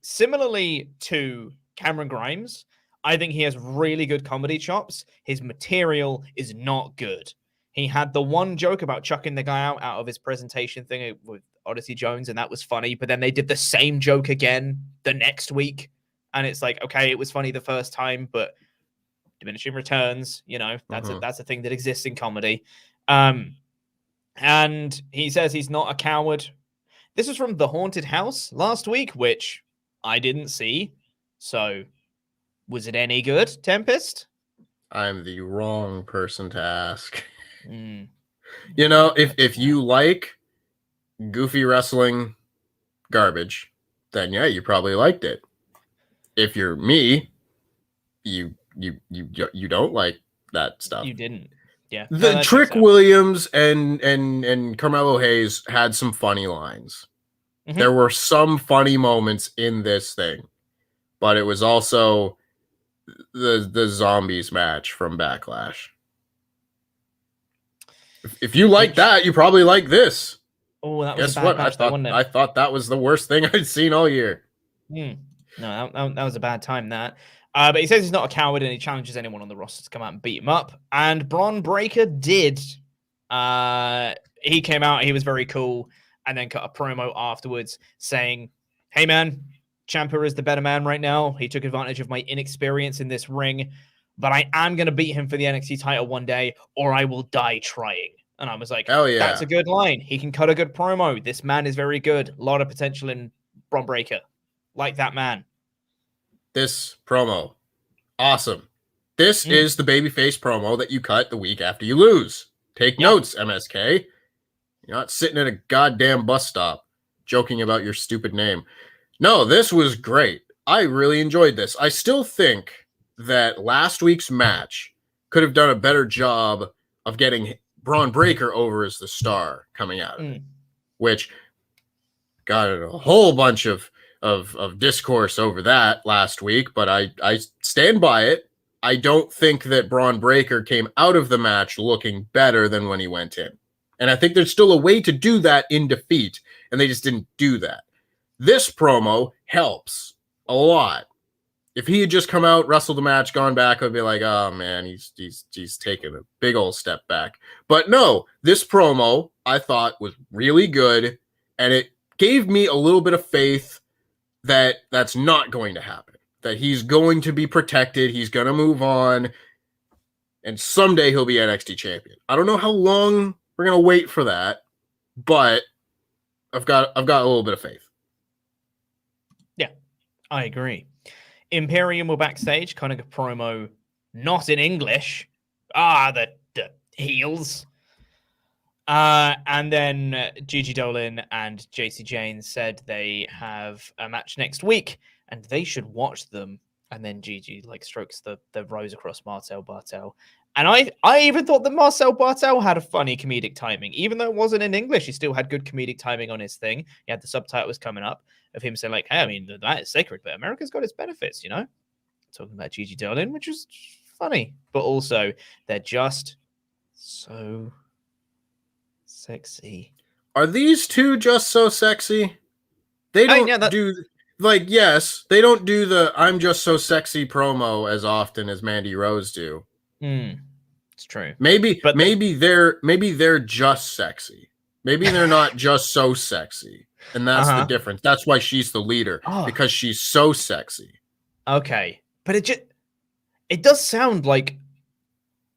Similarly to Cameron Grimes, I think he has really good comedy chops. His material is not good. He had the one joke about chucking the guy out of his presentation thing with Odyssey Jones, and that was funny. But then they did the same joke again the next week. And it's like, okay, it was funny the first time, but diminishing returns, you know, that's a thing that exists in comedy. And he says he's not a coward. This was from The Haunted House last week, which I didn't see. So was it any good, Tempest? I'm the wrong person to ask. You know, if you like goofy wrestling garbage, then yeah, you probably liked it. If you're me, you don't like that stuff. You didn't. Yeah. The Trick Williams and Carmelo Hayes had some funny lines. There were some funny moments in this thing, but it was also the zombies match from Backlash. If you like that, you probably like this. Oh, that was Guess what? I thought that was the worst thing I'd seen all year. No, that was a bad time, that. But he says he's not a coward and he challenges anyone on the roster to come out and beat him up. And Bron Breakker did. He came out, he was very cool, and then cut a promo afterwards saying, hey man, Ciampa is the better man right now. He took advantage of my inexperience in this ring, but I am going to beat him for the NXT title one day, or I will die trying. And I was like, hell yeah, that's a good line. He can cut a good promo. This man is very good. A lot of potential in Bron Breakker. Like that man. This promo, awesome. This is the babyface promo that you cut the week after you lose. Take notes, MSK. You're not sitting at a goddamn bus stop joking about your stupid name. No, this was great. I really enjoyed this. I still think that last week's match could have done a better job of getting Bron Breakker over as the star coming out of it, which got a whole bunch of discourse over that last week, but I stand by it. I don't think that Bron Breakker came out of the match looking better than when he went in. And I think there's still a way to do that in defeat, and they just didn't do that. This promo helps a lot. If he had just come out, wrestled the match, gone back, I'd be like, oh man, he's taking a big old step back. But no, this promo I thought was really good, and it gave me a little bit of faith that that's not going to happen. That he's going to be protected, he's going to move on, and someday he'll be NXT champion. I don't know how long we're going to wait for that, but I've got a little bit of faith. Yeah, I agree. Imperium were backstage, kind of a promo, not in English. The heels. And then Gigi Dolan and JC Jane said they have a match next week, and they should watch them. And then Gigi strokes the rose across Marcel Bartel. And I even thought that Marcel Bartel had a funny comedic timing. Even though it wasn't in English, he still had good comedic timing on his thing. He had the subtitles coming up of him saying, hey, I mean, that is sacred, but America's got its benefits, Talking about Gigi Dolan, which is funny. But also, they're just so sexy. Are these two just so sexy? They don't do... yes, they don't do the I'm just so sexy promo as often as Mandy Rose do. It's true. Maybe they're just sexy. Maybe they're not just so sexy. And that's the difference. That's why she's the leader, because she's so sexy. Okay. But it does sound like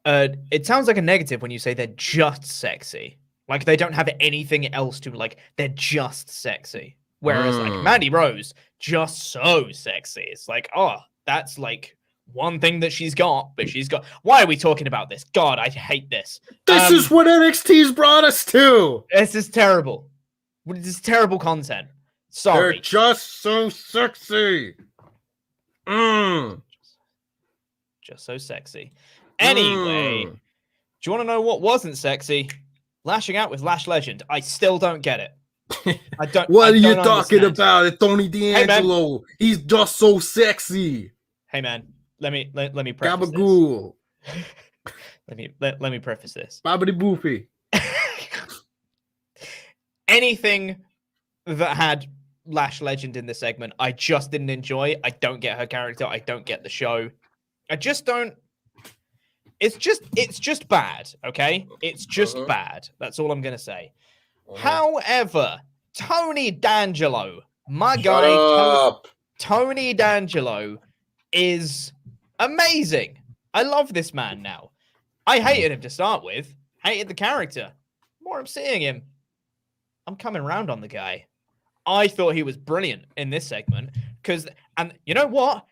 it sounds like a negative when you say they're just sexy. Like they don't have anything else to they're just sexy. Whereas Mandy Rose, just so sexy. It's that's one thing that she's got, but she's got... Why are we talking about this? God, I hate this. This is what NXT's brought us to. This is terrible. This is terrible content. Sorry. They're just so sexy. Just so sexy. Anyway, do you want to know what wasn't sexy? Lashing out with Lash Legend. I still don't get it. I don't. What are you talking about? It's Tony D'Angelo. He's just so sexy. Hey man, let me preface Gabagool. this. Let me preface this. Babidi Boofy. Anything that had Lash Legend in the segment, I just didn't enjoy. I don't get her character. I don't get the show. I just don't. It's just bad. Okay, it's just bad. That's all I'm gonna say. However, Tony D'Angelo, my guy, Tony D'Angelo is amazing. I love this man now. I hated him to start with. Hated the character. The more I'm seeing him, I'm coming around on the guy. I thought he was brilliant in this segment and you know what?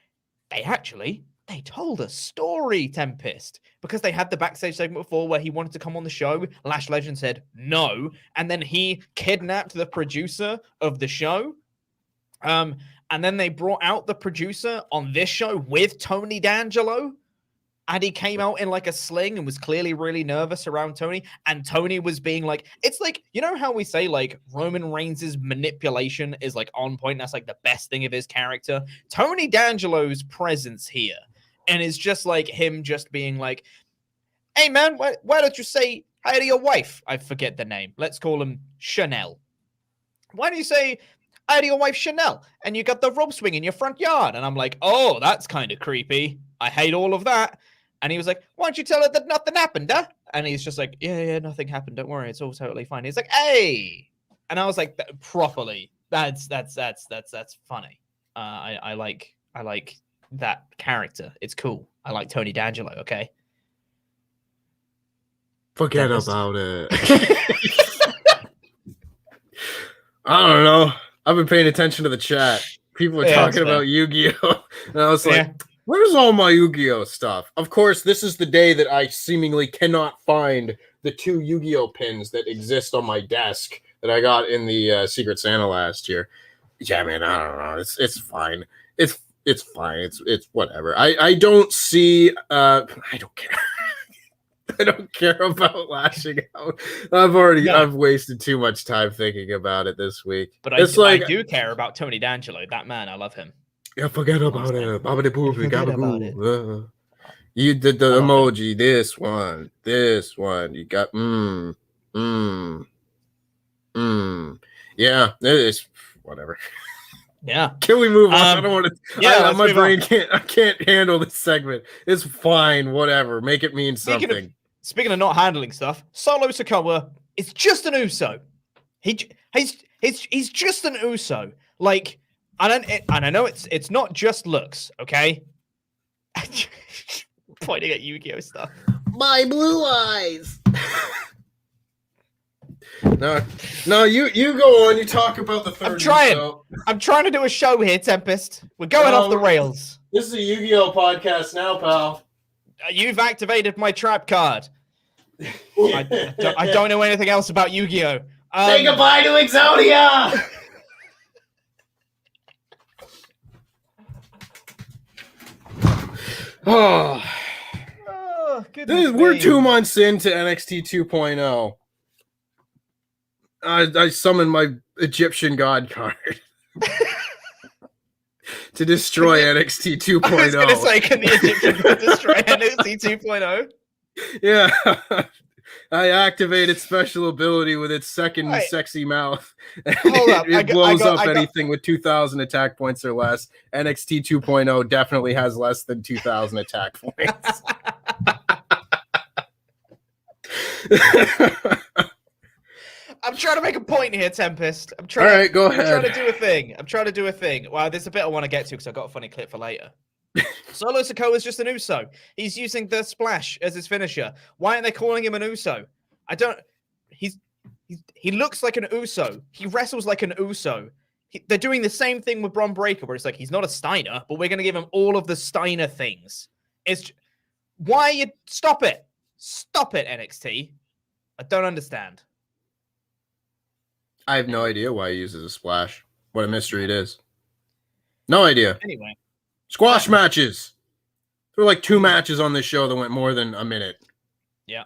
They told a story, Tempest, because they had the backstage segment before where he wanted to come on the show. Lash Legend said no, and then he kidnapped the producer of the show. And then they brought out the producer on this show with Tony D'Angelo. And he came out in a sling and was clearly really nervous around Tony. And Tony was being it's you know how we say Roman Reigns' manipulation is on point. That's the best thing of his character. Tony D'Angelo's presence here. And it's just him just being hey man, why don't you say hi to your wife? I forget the name. Let's call him Chanel. Why don't you say hi to your wife Chanel? And you got the rope swing in your front yard. And I'm oh, that's kind of creepy. I hate all of that. And he was why don't you tell her that nothing happened, huh? And he's just yeah, nothing happened. Don't worry. It's all totally fine. He's hey. And I was properly. That's funny. I like that character. It's cool. I like Tony D'Angelo, okay? Forget about it. I don't know. I've been paying attention to the chat. People are talking about Yu-Gi-Oh! And I was Where's all my Yu-Gi-Oh stuff? Of course, this is the day that I seemingly cannot find the 2 Yu-Gi-Oh pins that exist on my desk that I got in the Secret Santa last year. Yeah, man, I don't know. It's fine. It's fine. It's whatever. I don't see. I don't care. I don't care about lashing out. I've wasted too much time thinking about it this week. But I do care about Tony D'Angelo. That man, I love him. Yeah, forget about it. Gabagoo. You did the emoji. This one. You got Yeah, it's whatever. Yeah. Can we move on? I don't want to. Yeah, my brain can't. I can't handle this segment. It's fine. Whatever. Make it mean something. Speaking of not handling stuff, Solo Sikoa is just an Uso. He's just an Uso. Like, and I know it's not just looks, okay? Pointing at Yu-Gi-Oh stuff. My blue eyes. No, you go on. You talk about the third. I'm trying to do a show here, Tempest. We're going off the rails. This is a Yu-Gi-Oh podcast now, pal. You've activated my trap card. I don't know anything else about Yu-Gi-Oh. Say goodbye to Exodia. Oh, we're 2 months into NXT 2.0. I summoned my Egyptian god card to destroy NXT 2.0. I was going to say, can the Egyptian god destroy NXT 2.0? Yeah. I activated special ability with its second sexy mouth. Hold up. It blows up anything with 2,000 attack points or less. NXT 2.0 definitely has less than 2,000 attack points. I'm trying to make a point here, Tempest. All right, go ahead. I'm trying to do a thing. Well, there's a bit I want to get to because I've got a funny clip for later. Solo Sikoa is just an Uso. He's using the splash as his finisher. Why aren't they calling him an Uso? He looks like an Uso. He wrestles like an Uso. They're doing the same thing with Bron Breakker, where it's like he's not a Steiner, but we're going to give him all of the Steiner things. Stop it, NXT. I don't understand. I have no idea why he uses a splash. What a mystery it is. No idea. Anyway. Squash matches. There were like 2 matches on this show that went more than a minute. Yeah.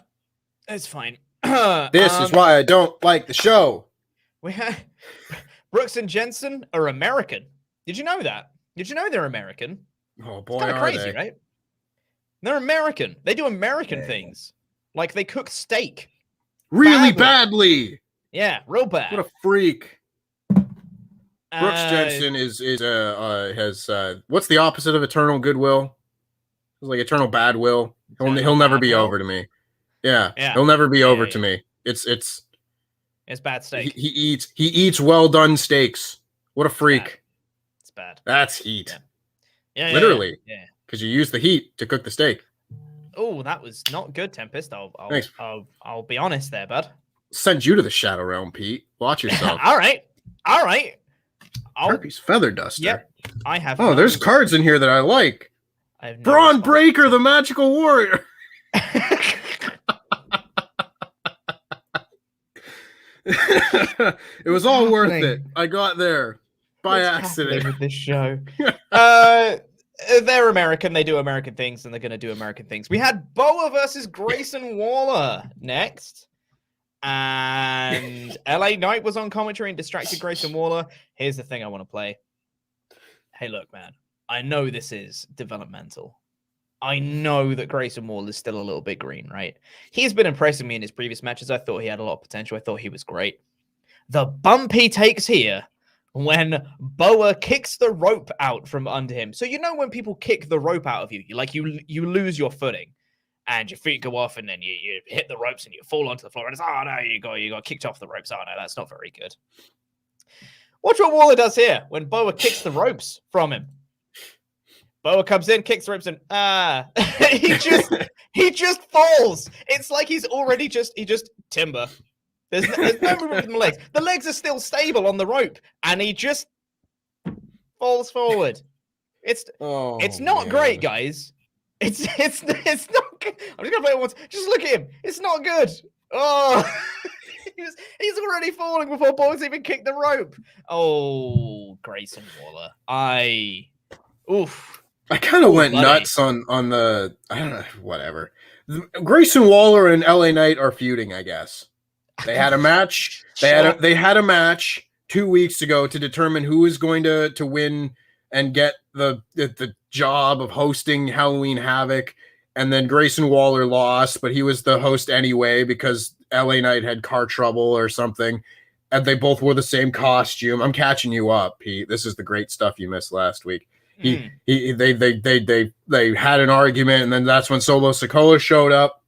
It's fine. This is why I don't like the show. We have Brooks and Jensen are American. Did you know that? Did you know they're American? Oh boy, kind of crazy, right? They're American. They do American things. Like they cook steak. Really badly. Yeah, real bad. What a freak. Brooks Jensen has what's the opposite of eternal goodwill? It's like eternal bad will. He'll never be over to me. Yeah. He'll never be over to me. It's bad steak. He eats well done steaks. What a freak. It's bad. That's heat. Yeah. Literally. Yeah. Because you use the heat to cook the steak. Oh, that was not good, Tempest. Thanks. I'll be honest there, bud. Send you to the Shadow Realm, Pete. Watch yourself. All right. Harpy's feather duster. Yep. I have. Oh, there's cards in here that I like. Bron Breakker, the Magical Warrior. It was all worth it. I got there by accident with this show. They're American. They do American things, and they're going to do American things. We had Boa versus Grayson Waller next. And LA Knight was on commentary and distracted Grayson Waller. Here's the thing I want to play. Hey, look, man. I know this is developmental. I know that Grayson Waller is still a little bit green, right? He's been impressing me in his previous matches. I thought he had a lot of potential. I thought he was great. The bump he takes here when Boa kicks the rope out from under him. So you know when people kick the rope out of you, you lose your footing. And your feet go off, and then you hit the ropes, and you fall onto the floor. And it's, oh, no, you got kicked off the ropes. Oh, no, that's not very good. Watch what Waller does here when Boa kicks the ropes from him. Boa comes in, kicks the ropes, and he just falls. It's like he's already timber. There's no movement in the legs. The legs are still stable on the rope, and he just falls forward. It's not great, guys. It's not. I'm just gonna play it once. Just look at him. It's not good. Oh, he's already falling before Bones even kicked the rope. Oh, Grayson Waller. I kind of went nuts on the, I don't know, whatever. Grayson Waller and LA Knight are feuding, I guess. They had a match. They had a match 2 weeks ago to determine who is going to win and get the job of hosting Halloween Havoc. And then Grayson Waller lost, but he was the host anyway because LA Knight had car trouble or something. And they both wore the same costume. I'm catching you up, Pete. This is the great stuff you missed last week. They had an argument, and then that's when Solo Sikoa showed up.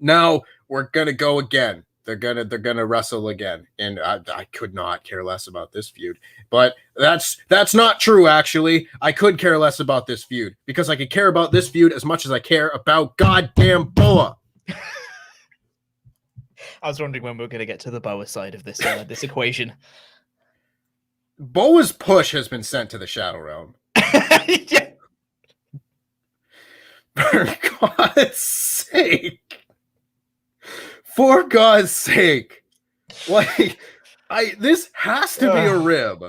Now we're gonna go again. They're gonna wrestle again, and I could not care less about this feud. But that's not true. Actually, I could care less about this feud because I could care about this feud as much as I care about goddamn Boa. I was wondering when we were going to get to the Boa side of this this equation. Boa's push has been sent to the Shadow Realm. Yeah. For God's sake. Like, this has to be a rib.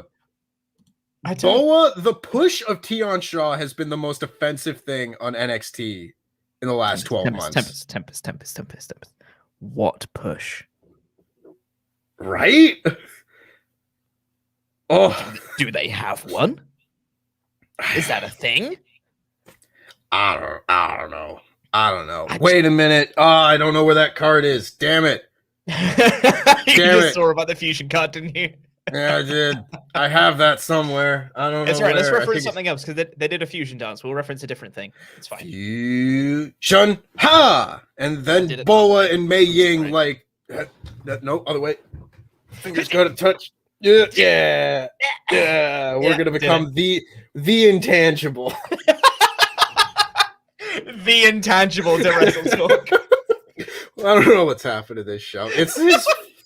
Boa, the push of Xion Shaw has been the most offensive thing on NXT in the last 12 months. Tempest. What push? Right? Oh, do they have one? Is that a thing? I don't know. Wait a minute. Oh, I don't know where that card is. Damn it. You just saw about the fusion card, didn't you? Yeah, I did. I have that somewhere. I don't know. That's right. Let's reference something else because they did a fusion dance. We'll reference a different thing. It's fine. Fusion ha! And then Boa and Mei Ying like no other way. Fingers got to touch. Yeah. We're gonna become the intangible. The intangible to WrestleTalk. I don't know what's happened to this show. It's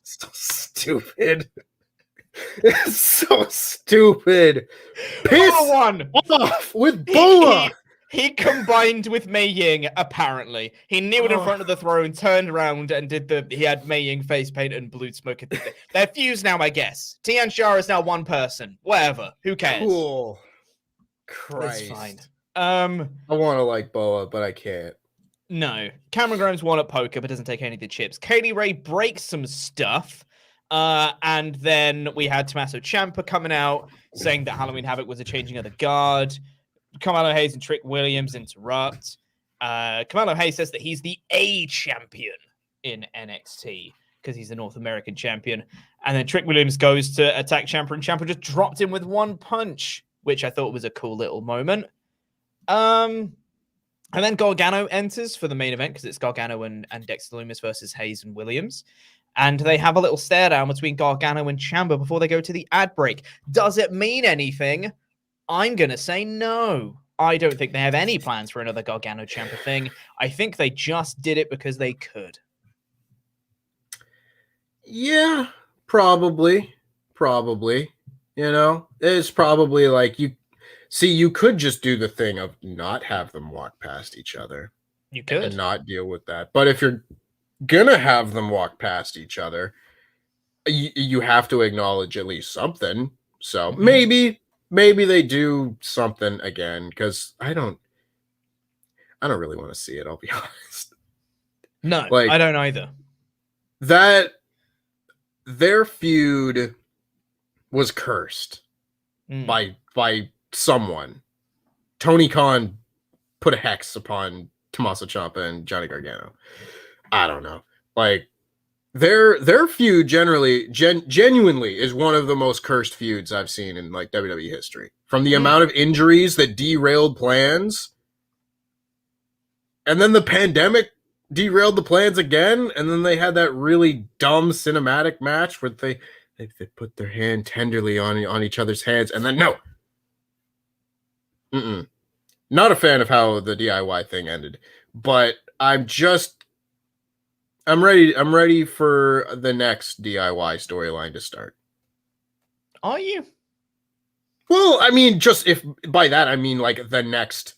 so stupid. It's so stupid. Piss off with Boa. He combined with Mei Ying, apparently. He kneeled in front of the throne, turned around, and he had Mei Ying face paint and blue smoke. They're fused now, I guess. Xion Shaw is now one person. Whatever. Who cares? Cool. Christ. That's fine. I want to like Boa, but I can't. No. Cameron Grimes won at poker, but doesn't take any of the chips. Kaylee Ray breaks some stuff. And then we had Tommaso Ciampa coming out saying that Halloween Havoc was a changing of the guard. Carmelo Hayes and Trick Williams interrupt. Carmelo Hayes says that he's the A champion in NXT because he's the North American champion. And then Trick Williams goes to attack Ciampa, and Ciampa just dropped him with one punch, which I thought was a cool little moment. And then Gargano enters for the main event because it's Gargano and Dexter Lumis versus Hayes and Williams. And they have a little stare down between Gargano and Ciampa before they go to the ad break. Does it mean anything? I'm going to say no. I don't think they have any plans for another Gargano Ciampa thing. I think they just did it because they could. Yeah, probably. You know, it's probably like you could just do the thing of not have them walk past each other. You could. And not deal with that. But if you're gonna have them walk past each other, you have to acknowledge at least something. So maybe they do something again, because I don't really want to see it, I'll be honest. No, like, I don't either. That their feud was cursed by someone. Tony Khan put a hex upon Tommaso Ciampa and Johnny Gargano. I don't know. Like, their feud genuinely is one of the most cursed feuds I've seen in like WWE history. From the amount of injuries that derailed plans, and then the pandemic derailed the plans again, and then they had that really dumb cinematic match where they put their hand tenderly on each other's hands, and then no. Not a fan of how the DIY thing ended, but I'm ready for the next DIY storyline to start. Are you? Well, I mean, just if by that I mean like the next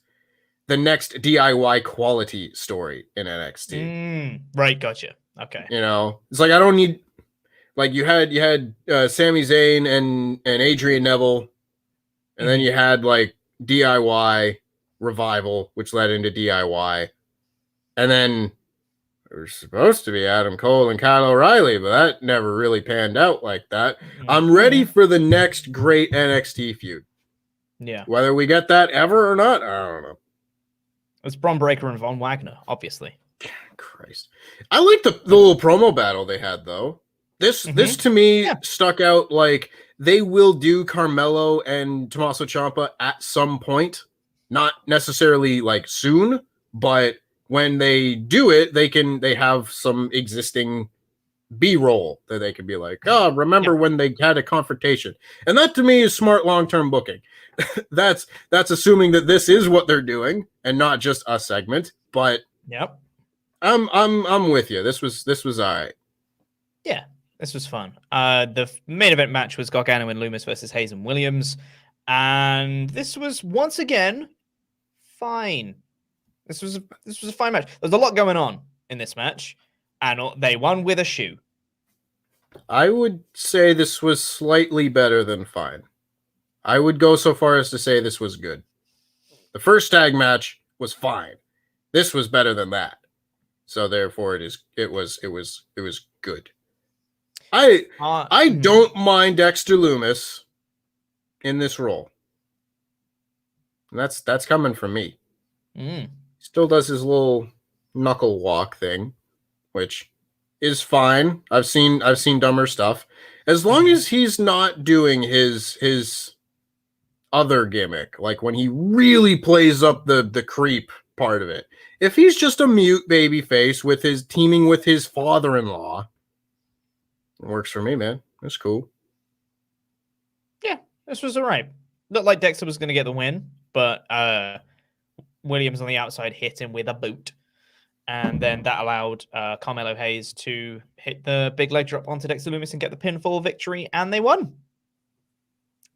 DIY quality story in NXT. Right, gotcha. Okay. You know, it's like I don't need like you had Sami Zayn and Adrian Neville, and then you had like DIY Revival, which led into DIY, and then it was supposed to be Adam Cole and Kyle O'Reilly, but that never really panned out like that. I'm ready for the next great NXT feud. Yeah. Whether we get that ever or not, I don't know. It's Bron Breakker and Von Wagner, obviously. Christ. I like the little promo battle they had, though. This to me stuck out like they will do Carmelo and Tommaso Ciampa at some point. Not necessarily like soon, but when they do it, they have some existing B-roll that they can be like, oh, remember when they had a confrontation. And that to me is smart long-term booking. that's assuming that this is what they're doing and not just a segment, but I'm with you. This was all right. Yeah, this was fun. The main event match was Gargano and Lumis versus Hayes and Williams, and this was once again fine. This was a fine match. There's a lot going on in this match, and they won with a shoe. I would say this was slightly better than fine. I would go so far as to say this was good. The first tag match was fine. This was better than that. So therefore it was good. I don't mind Dexter Lumis in this role. And that's coming from me. Still does his little knuckle walk thing, which is fine. I've seen dumber stuff. As long as he's not doing his other gimmick, like when he really plays up the creep part of it. If he's just a mute baby face with his teaming with his father-in-law, it works for me, man. That's cool. Yeah, this was all right. Looked like Dexter was going to get the win, but Williams on the outside hit him with a boot. And then that allowed Carmelo Hayes to hit the big leg drop onto Dexter Lumis and get the pinfall victory, and they won.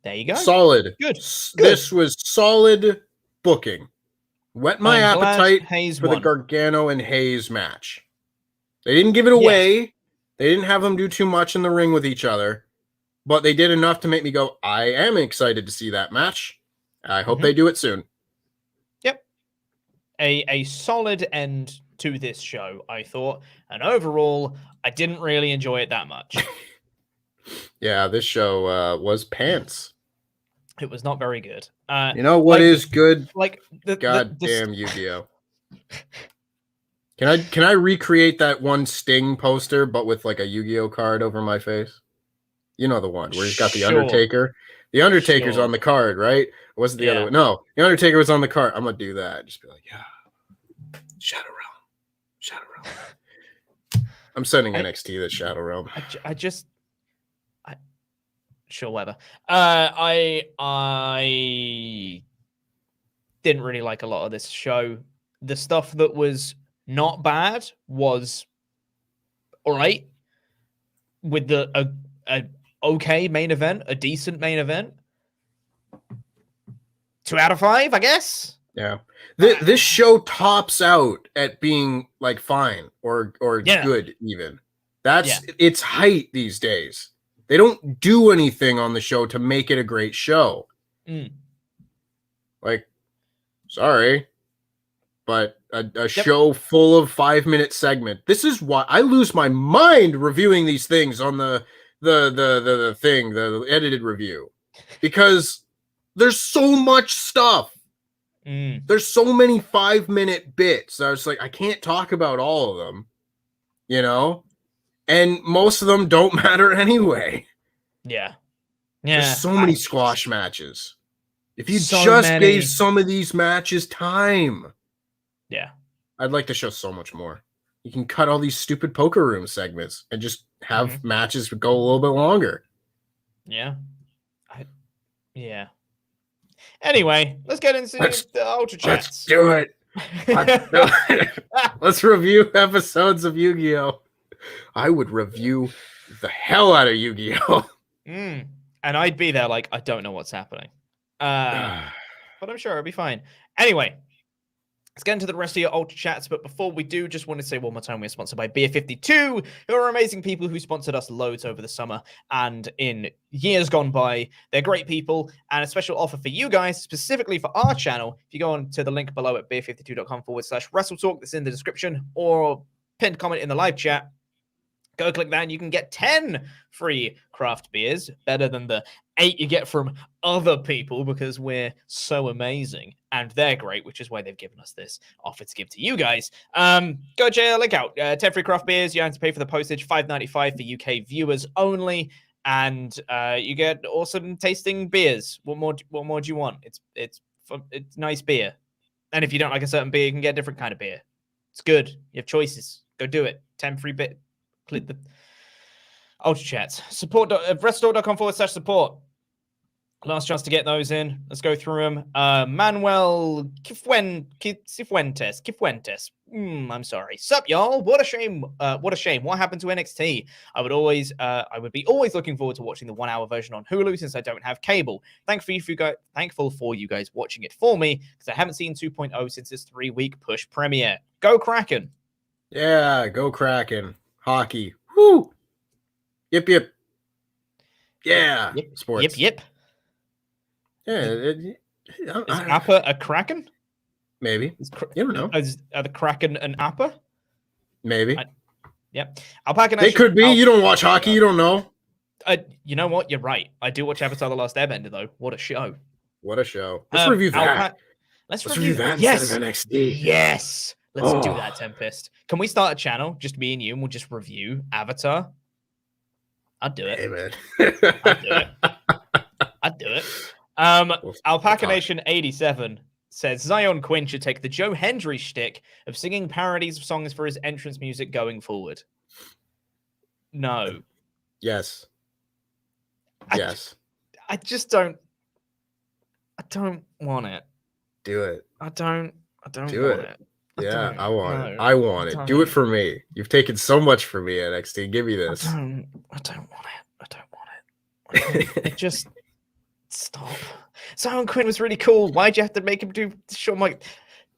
There you go. Solid. Good. This was solid booking. Whet my appetite for the Gargano and Hayes match. They didn't give it away. Yes. They didn't have them do too much in the ring with each other, but they did enough to make me go, I am excited to see that match. I hope they do it soon. Yep. A solid end to this show, I thought. And overall, I didn't really enjoy it that much. Yeah, this show was pants. It was not very good. You know what is good? Like goddamn Yu-Gi-Oh. Can I recreate that one Sting poster, but with like a Yu-Gi-Oh card over my face? You know the one where he's got the Undertaker. The Undertaker's on the card, right? Or was it the other one? No, the Undertaker was on the card. I'm gonna do that. Just be like, yeah, Shadow Realm. I'm sending NXT the Shadow Realm. Sure, whatever. I didn't really like a lot of this show. The stuff that was not bad was all right. With the okay main event, a decent main event. 2 out of 5, I guess. Yeah. This show tops out at being like fine or good even. It's height these days. They don't do anything on the show to make it a great show. Like, sorry, but a show full of 5-minute segment. This is why I lose my mind reviewing these things on the edited review, because there's so much stuff. There's so many 5-minute bits. I was like, I can't talk about all of them, you know? And most of them don't matter anyway. Yeah. There's so many squash matches. If you gave some of these matches time. Yeah. I'd like to show so much more. You can cut all these stupid poker room segments and just have matches go a little bit longer. Yeah. Yeah. Anyway, let's get into the Ultrachats. Let's do it. Let's review episodes of Yu-Gi-Oh! I would review the hell out of Yu-Gi-Oh! And I'd be there like, I don't know what's happening. But I'm sure it'll be fine. Anyway, let's get into the rest of your Ultra Chats. But before we do, just want to say one more time, we're sponsored by Beer 52, who are amazing people who sponsored us loads over the summer and in years gone by. They're great people, and a special offer for you guys, specifically for our channel. If you go on to the link below at beer52.com/WrestleTalk, that's in the description, or pinned comment in the live chat, go click that and you can get 10 free craft beers, better than the 8 you get from other people, because we're so amazing and they're great, which is why they've given us this offer to give to you guys. Go check the link out. 10 free craft beers. You have to pay for the postage, $5.95 for UK viewers only, and you get awesome tasting beers. What more do you want? It's nice beer, and if you don't like a certain beer, you can get a different kind of beer. It's good. You have choices. Go do it. 10 free bit. Click the Ultra Chats. Support WrestleTalk.com/support. Last chance to get those in. Let's go through them. Manuel Cifuentes. I'm sorry. Sup, y'all? What a shame. What a shame. What happened to NXT? I would be always looking forward to watching the 1-hour version on Hulu since I don't have cable. Thankful for you guys watching it for me, because I haven't seen 2.0 since this 3-week push premiere. Go Kraken. Yeah, go Kraken. Hockey. Woo! Yip, yip. Yeah. Yip, sports. Yip, yip. Yeah. Is Appa a Kraken? Maybe. You don't know. Are the Kraken an Appa? Maybe. Yep. Alpaca Nation. They could be. You don't watch hockey. You don't know. You know what? You're right. I do watch Avatar: The Last Airbender, though. What a show. What a show. Let's review that. Let's review that instead of NXT. Yes. Let's do that, Tempest. Can we start a channel, just me and you, and we'll just review Avatar? I'd do it. Hey, man. I'd do it. Alpaca Nation 87 says Xion Quinn should take the Joe Hendry shtick of singing parodies of songs for his entrance music going forward. No. Yes. Yes. I just don't. I don't want it. Do it. I don't do want it. Yeah, I want it. I want it. Do it for me. You've taken so much for me, NXT. Give me this. I don't want it. Just stop. Xion Quinn was really cool. Why'd you have to make him do show my?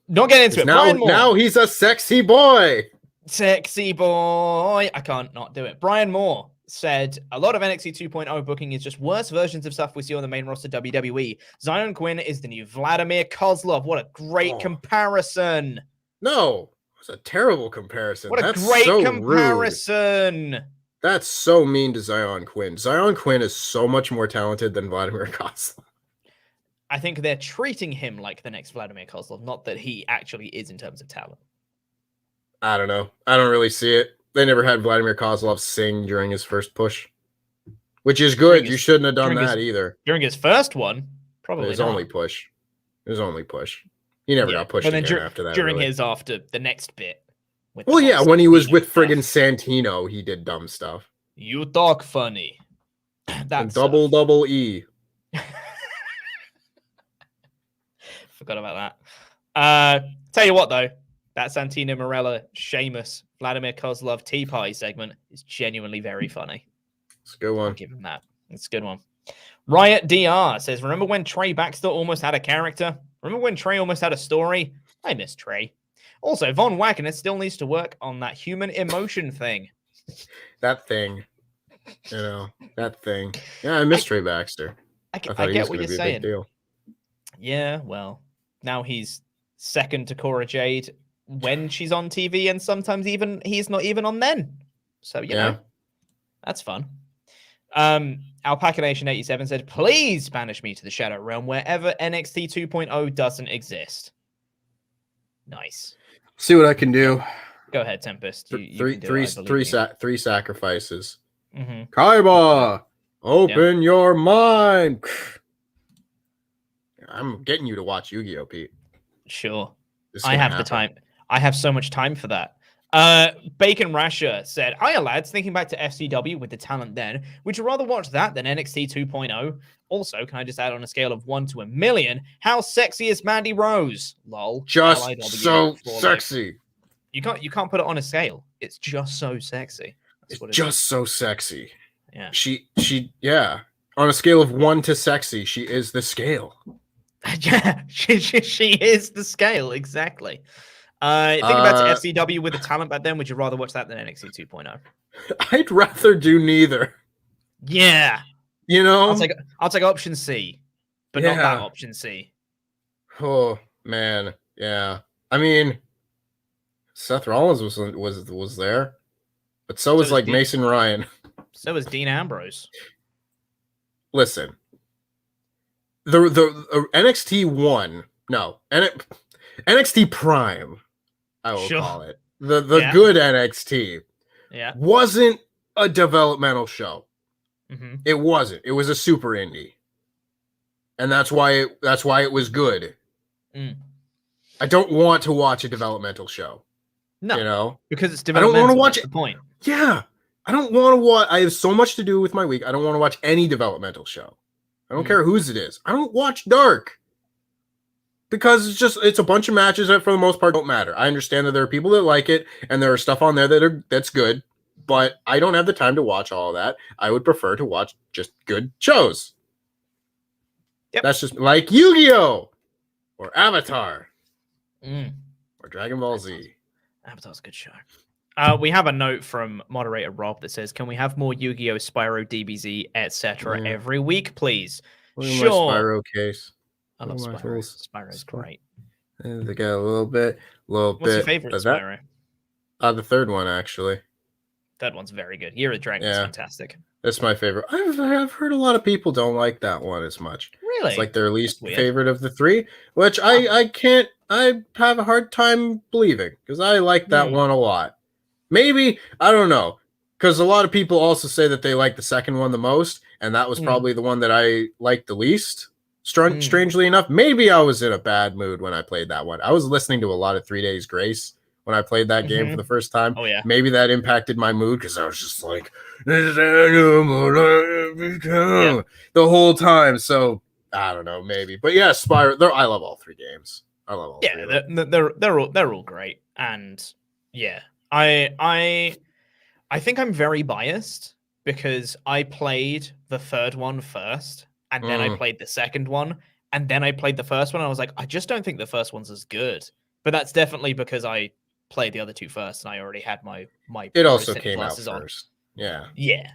Not getting into it. Now he's a sexy boy. Sexy boy. I can't not do it. Brian Moore said a lot of NXT 2.0 booking is just worse versions of stuff we see on the main roster WWE. Xion Quinn is the new Vladimir Kozlov. What a great comparison. No, it's a terrible comparison. What a great comparison. Rude. That's so mean to Xion Quinn. Xion Quinn is so much more talented than Vladimir Kozlov. I think they're treating him like the next Vladimir Kozlov, not that he actually is in terms of talent. I don't know. I don't really see it. They never had Vladimir Kozlov sing during his first push, which is good. You shouldn't have done that either. During his first one, probably his only push. It was only push. He never got pushed again after that. During his after the next bit. Well, yeah, when he was with friggin' Santino, he did dumb stuff. You talk funny. That's double E. Forgot about that. Tell you what, though, that Santino Marella, Sheamus, Vladimir Kozlov Tea Party segment is genuinely very funny. It's a good one. I'll give him that. It's a good one. Riot DR says, remember when Trey Baxter almost had a character? Remember when Trey almost had a story? I miss Trey. Also, Von Wagner still needs to work on that human emotion thing. That thing. You know, that thing. Yeah, I miss Trey Baxter. I get what you're saying. Yeah, well, now he's second to Cora Jade when she's on TV, and sometimes even he's not even on then. So, you know, that's fun. Alpaca Nation 87 said, please banish me to the Shadow Realm wherever NXT 2.0 doesn't exist. Nice. See what I can do. Go ahead, Tempest. Three sacrifices. Mm-hmm. Kaiba, open your mind. I'm getting you to watch Yu-Gi-Oh, Pete. Sure. I have the time. I have so much time for that. Bacon Rasher said, hiya lads, thinking back to FCW with the talent then, would you rather watch that than NXT 2.0? Also, can I just add on a scale of 1 to 1,000,000, how sexy is Mandy Rose? Lol. Just so sexy. You can't put it on a scale. It's just so sexy. It's just so sexy. Yeah. She yeah. On a scale of 1 to sexy, she is the scale. Yeah, she is the scale, exactly. Think about FCW with the talent back then. Would you rather watch that than NXT 2.0? I'd rather do neither. Yeah. You know? I'll take option C, but not that option C. Oh, man. Yeah. I mean, Seth Rollins was there, but so was like Mason Ryan. So was Dean Ambrose. Listen, the NXT 1, no, NXT Prime, I will call it. The good NXT wasn't a developmental show. Mm-hmm. It wasn't. It was a super indie. And that's why it was good. Mm. I don't want to watch a developmental show. No. You know? Because it's developmental. I don't want to watch it. The point. Yeah. I don't want to watch. I have so much to do with my week. I don't want to watch any developmental show. I don't care whose it is. I don't watch Dark. Because it's a bunch of matches that for the most part don't matter. I understand that there are people that like it and there are stuff on there that's good, but I don't have the time to watch all of that. I would prefer to watch just good shows. Yep. That's just like Yu-Gi-Oh! Or Avatar. Or Dragon Ball Z. Avatar's a good show. We have a note from moderator Rob that says, "Can we have more Yu-Gi-Oh, Spyro, DBZ, etc. every week, please?" Sure. Spyro case. I love Spyro. Spyro's great. And they got a little bit. What's your favorite Spyro? The third one, actually. Third one's very good. Year of the Dragon is fantastic. That's my favorite. I've heard a lot of people don't like that one as much. Really? It's like their least favorite of the three, which I have a hard time believing because I like that one a lot. Maybe, I don't know, because a lot of people also say that they like the second one the most, and that was probably the one that I liked the least. Strangely enough, maybe I was in a bad mood when I played that one. I was listening to a lot of 3 Days Grace when I played that game for the first time. Oh, yeah. Maybe that impacted my mood because I was just like, this animal I become the whole time. So, I don't know, maybe. But yeah, Spyro, I love all 3 games. I love all 3 of them. They're all great. And yeah, I think I'm very biased because I played the third one first. And then I played the second one, and then I played the first one. And I was like, I just don't think the first one's as good. But that's definitely because I played the other two first, and I already had my. It also came out first. Yeah. Yeah.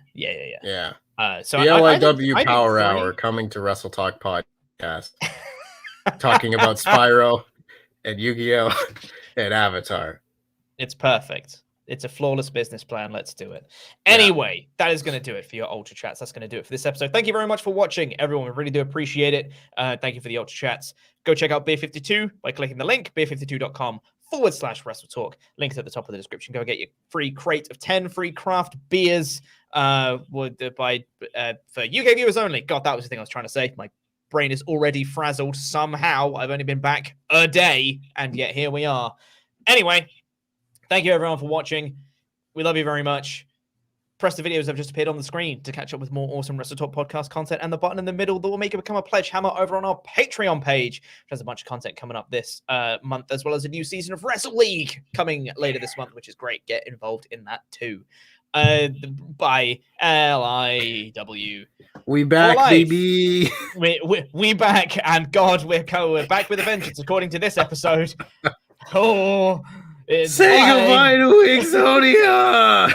So the LIW Power Hour coming to WrestleTalk podcast, talking about Spyro and Yu-Gi-Oh and Avatar. It's perfect. It's a flawless business plan. Let's do it. Anyway, that is going to do it for your Ultra Chats. That's going to do it for this episode. Thank you very much for watching, everyone. We really do appreciate it. Thank you for the Ultra Chats. Go check out Beer 52 by clicking the link, beer52.com/WrestleTalk. Links at the top of the description. Go get your free crate of 10 free craft beers for UK viewers only. God, that was the thing I was trying to say. My brain is already frazzled somehow. I've only been back a day, and yet here we are. Anyway, thank you, everyone, for watching. We love you very much. Press the videos that have just appeared on the screen to catch up with more awesome WrestleTalk podcast content, and the button in the middle that will make it become a pledge hammer over on our Patreon page, which has a bunch of content coming up this month, as well as a new season of Wrestle League coming later this month, which is great. Get involved in that too. By LIW. We back, baby. We back, and God, we're back with a vengeance, according to this episode. Oh. Say goodbye to Exodia!